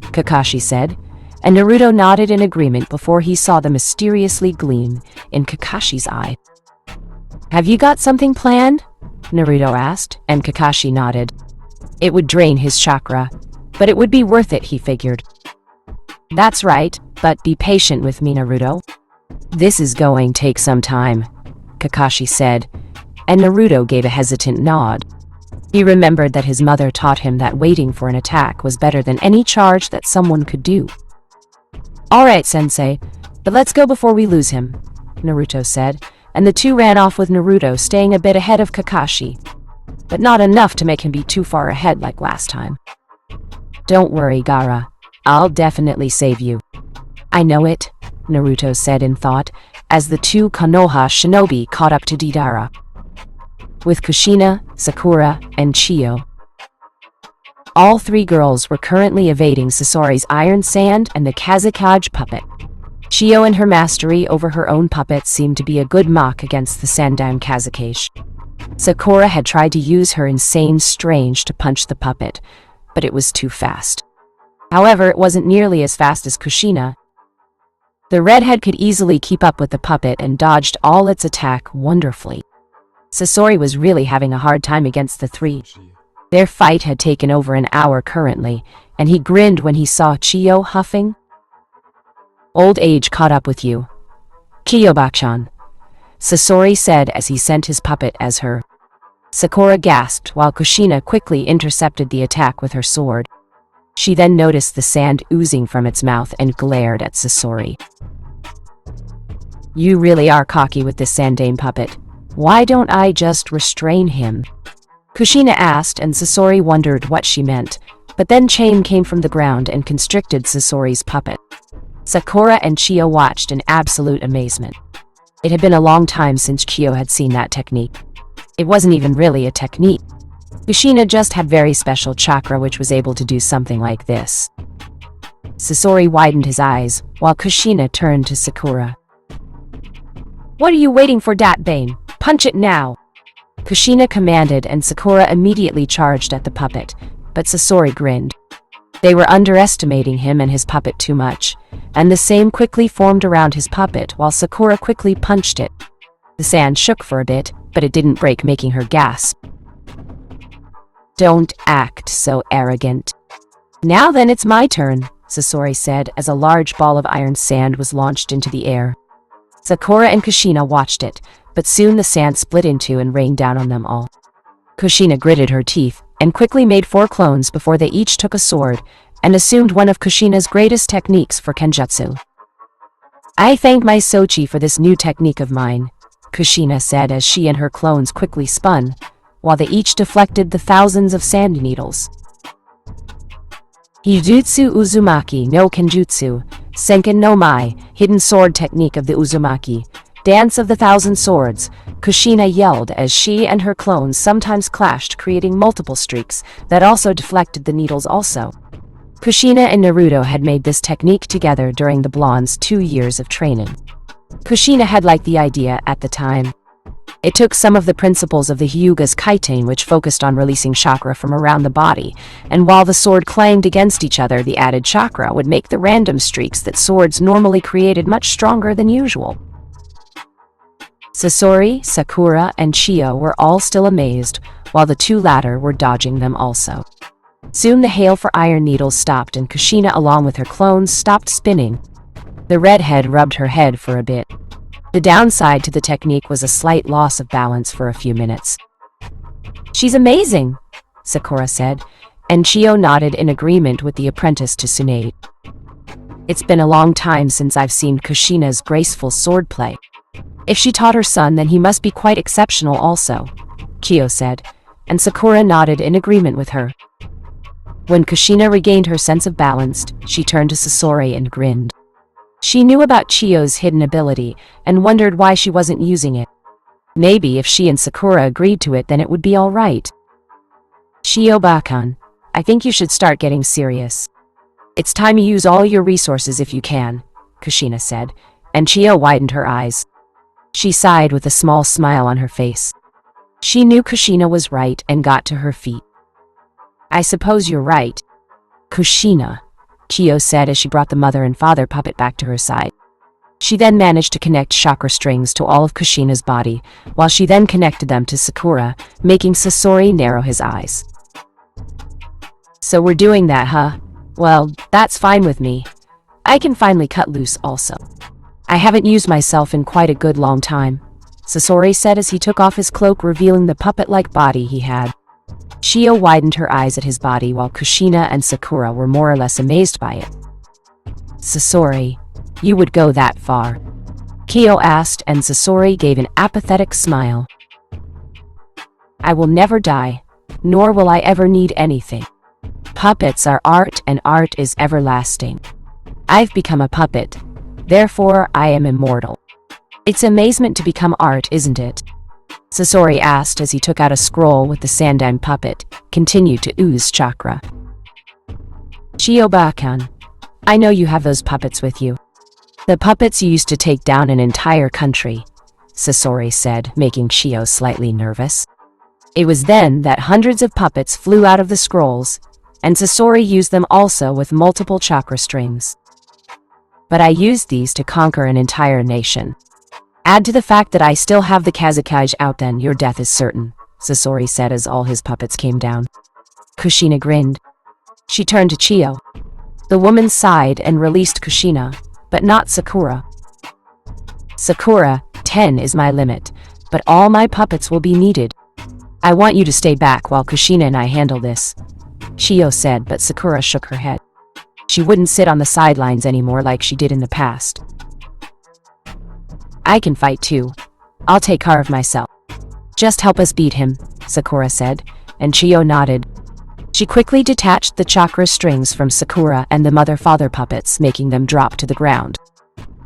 Kakashi said, and Naruto nodded in agreement before he saw the mysteriously gleam in Kakashi's eye. Have you got something planned? Naruto asked, and Kakashi nodded. It would drain his chakra, but it would be worth it, he figured. That's right, but be patient with me, Naruto. This is going to take some time, Kakashi said, and Naruto gave a hesitant nod. He remembered that his mother taught him that waiting for an attack was better than any charge that someone could do. All right, Sensei, but let's go before we lose him, Naruto said, and the two ran off with Naruto staying a bit ahead of Kakashi, but not enough to make him be too far ahead like last time. Don't worry, Gaara. I'll definitely save you. I know it, Naruto said in thought, as the two Konoha shinobi caught up to Deidara. With Kushina, Sakura, and Chiyo. All three girls were currently evading Sasori's iron sand and the Kazekage puppet. Chiyo and her mastery over her own puppet seemed to be a good mock against the Sandan Kazekage. Sakura had tried to use her insane strange to punch the puppet, but it was too fast. However, it wasn't nearly as fast as Kushina. The redhead could easily keep up with the puppet and dodged all its attack wonderfully. Sasori was really having a hard time against the three. Their fight had taken over an hour currently, and he grinned when he saw Chiyo huffing. Old age caught up with you, Kiyobak-chan, Sasori said as he sent his puppet as her. Sakura gasped while Kushina quickly intercepted the attack with her sword. She then noticed the sand oozing from its mouth and glared at Sasori. You really are cocky with this Sandaime puppet. Why don't I just restrain him? Kushina asked, and Sasori wondered what she meant, but then chain came from the ground and constricted Sasori's puppet. Sakura and Chiyo watched in absolute amazement. It had been a long time since Chiyo had seen that technique. It wasn't even really a technique. Kushina just had very special chakra which was able to do something like this. Sasori widened his eyes, while Kushina turned to Sakura. What are you waiting for, Datbane? Punch it now! Kushina commanded, and Sakura immediately charged at the puppet, but Sasori grinned. They were underestimating him and his puppet too much, and the same quickly formed around his puppet while Sakura quickly punched it. The sand shook for a bit, but it didn't break, making her gasp. Don't act so arrogant. Now then, it's my turn, Sasori said as a large ball of iron sand was launched into the air. Sakura and Kushina watched it, but soon the sand split into and rained down on them all. Kushina gritted her teeth and quickly made 4 clones before they each took a sword and assumed one of Kushina's greatest techniques for kenjutsu. I thank my Sochi for this new technique of mine, Kushina said as she and her clones quickly spun, while they each deflected the thousands of sand needles. Hijutsu Uzumaki no Kenjutsu, Senken no Mai, hidden sword technique of the Uzumaki, Dance of the Thousand Swords, Kushina yelled as she and her clones sometimes clashed, creating multiple streaks that also deflected the needles also. Kushina and Naruto had made this technique together during the blonde's 2 years of training. Kushina had liked the idea at the time. It took some of the principles of the Hyuga's Kaiten, which focused on releasing chakra from around the body, and while the sword clanged against each other, the added chakra would make the random streaks that swords normally created much stronger than usual. Sasori, Sakura, and Chiyo were all still amazed, while the 2 latter were dodging them also. Soon the hail for iron needles stopped and Kushina along with her clones stopped spinning. The redhead rubbed her head for a bit. The downside to the technique was a slight loss of balance for a few minutes. She's amazing, Sakura said, and Chiyo nodded in agreement with the apprentice to Tsunade. It's been a long time since I've seen Kushina's graceful swordplay. If she taught her son, then he must be quite exceptional also, Chiyo said, and Sakura nodded in agreement with her. When Kushina regained her sense of balance, she turned to Sasori and grinned. She knew about Chiyo's hidden ability and wondered why she wasn't using it. Maybe if she and Sakura agreed to it, then it would be all right. Chiyo-bakan, I think you should start getting serious. It's time you use all your resources if you can, Kushina said, and Chiyo widened her eyes. She sighed with a small smile on her face. She knew Kushina was right and got to her feet. I suppose you're right, Kushina, Chiyo said as she brought the mother and father puppet back to her side. She then managed to connect chakra strings to all of Kushina's body, while she then connected them to Sakura, making Sasori narrow his eyes. So we're doing that, huh? Well, that's fine with me. I can finally cut loose also. I haven't used myself in quite a good long time, Sasori said as he took off his cloak, revealing the puppet-like body he had. Chiyo widened her eyes at his body while Kushina and Sakura were more or less amazed by it. Sasori, you would go that far? Chiyo asked, and Sasori gave an apathetic smile. I will never die, nor will I ever need anything. Puppets are art, and art is everlasting. I've become a puppet, therefore I am immortal. It's amazement to become art, isn't it? Sasori asked as he took out a scroll with the Sandan puppet, continued to ooze chakra. Chiyo-bakan, I know you have those puppets with you. The puppets you used to take down an entire country, Sasori said, making Chiyo slightly nervous. It was then that hundreds of puppets flew out of the scrolls, and Sasori used them also with multiple chakra strings. But I used these to conquer an entire nation. Add to the fact that I still have the Kazakage out, then your death is certain, Sasori said as all his puppets came down. Kushina grinned. She turned to Chiyo. The woman sighed and released Kushina, but not Sakura. Sakura, 10 is my limit, but all my puppets will be needed. I want you to stay back while Kushina and I handle this, Chiyo said, but Sakura shook her head. She wouldn't sit on the sidelines anymore like she did in the past. I can fight too. I'll take care of myself. Just help us beat him, Sakura said, and Chiyo nodded. She quickly detached the chakra strings from Sakura and the mother-father puppets, making them drop to the ground.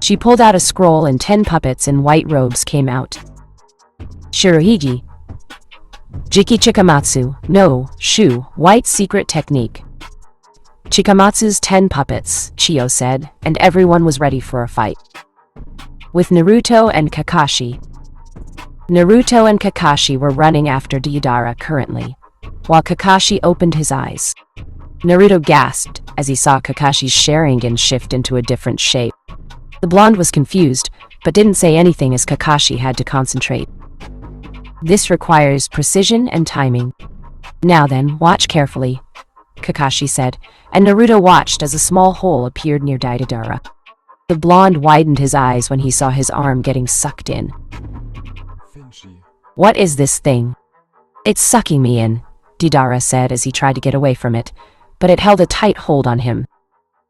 She pulled out a scroll and 10 puppets in white robes came out. Shirohige, Jiki Chikamatsu, no, Shu, white secret technique. Chikamatsu's 10 puppets, Chio said, and everyone was ready for a fight. With Naruto and Kakashi. Naruto and Kakashi were running after Deidara currently, while Kakashi opened his eyes. Naruto gasped as he saw Kakashi's Sharingan shift into a different shape. The blonde was confused, but didn't say anything as Kakashi had to concentrate. This requires precision and timing. Now then, watch carefully, Kakashi said, and Naruto watched as a small hole appeared near Deidara. The blonde widened his eyes when he saw his arm getting sucked in. What is this thing? It's sucking me in, Deidara said as he tried to get away from it, but it held a tight hold on him.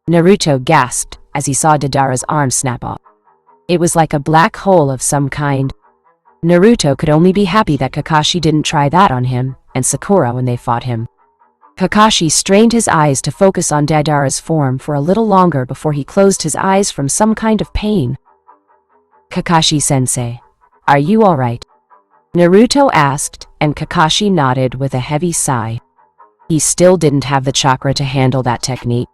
Naruto gasped as he saw Deidara's arm snap off. It was like a black hole of some kind. Naruto could only be happy that Kakashi didn't try that on him, and Sakura when they fought him. Kakashi strained his eyes to focus on Deidara's form for a little longer before he closed his eyes from some kind of pain. Kakashi-sensei, are you alright? Naruto asked, and Kakashi nodded with a heavy sigh. He still didn't have the chakra to handle that technique.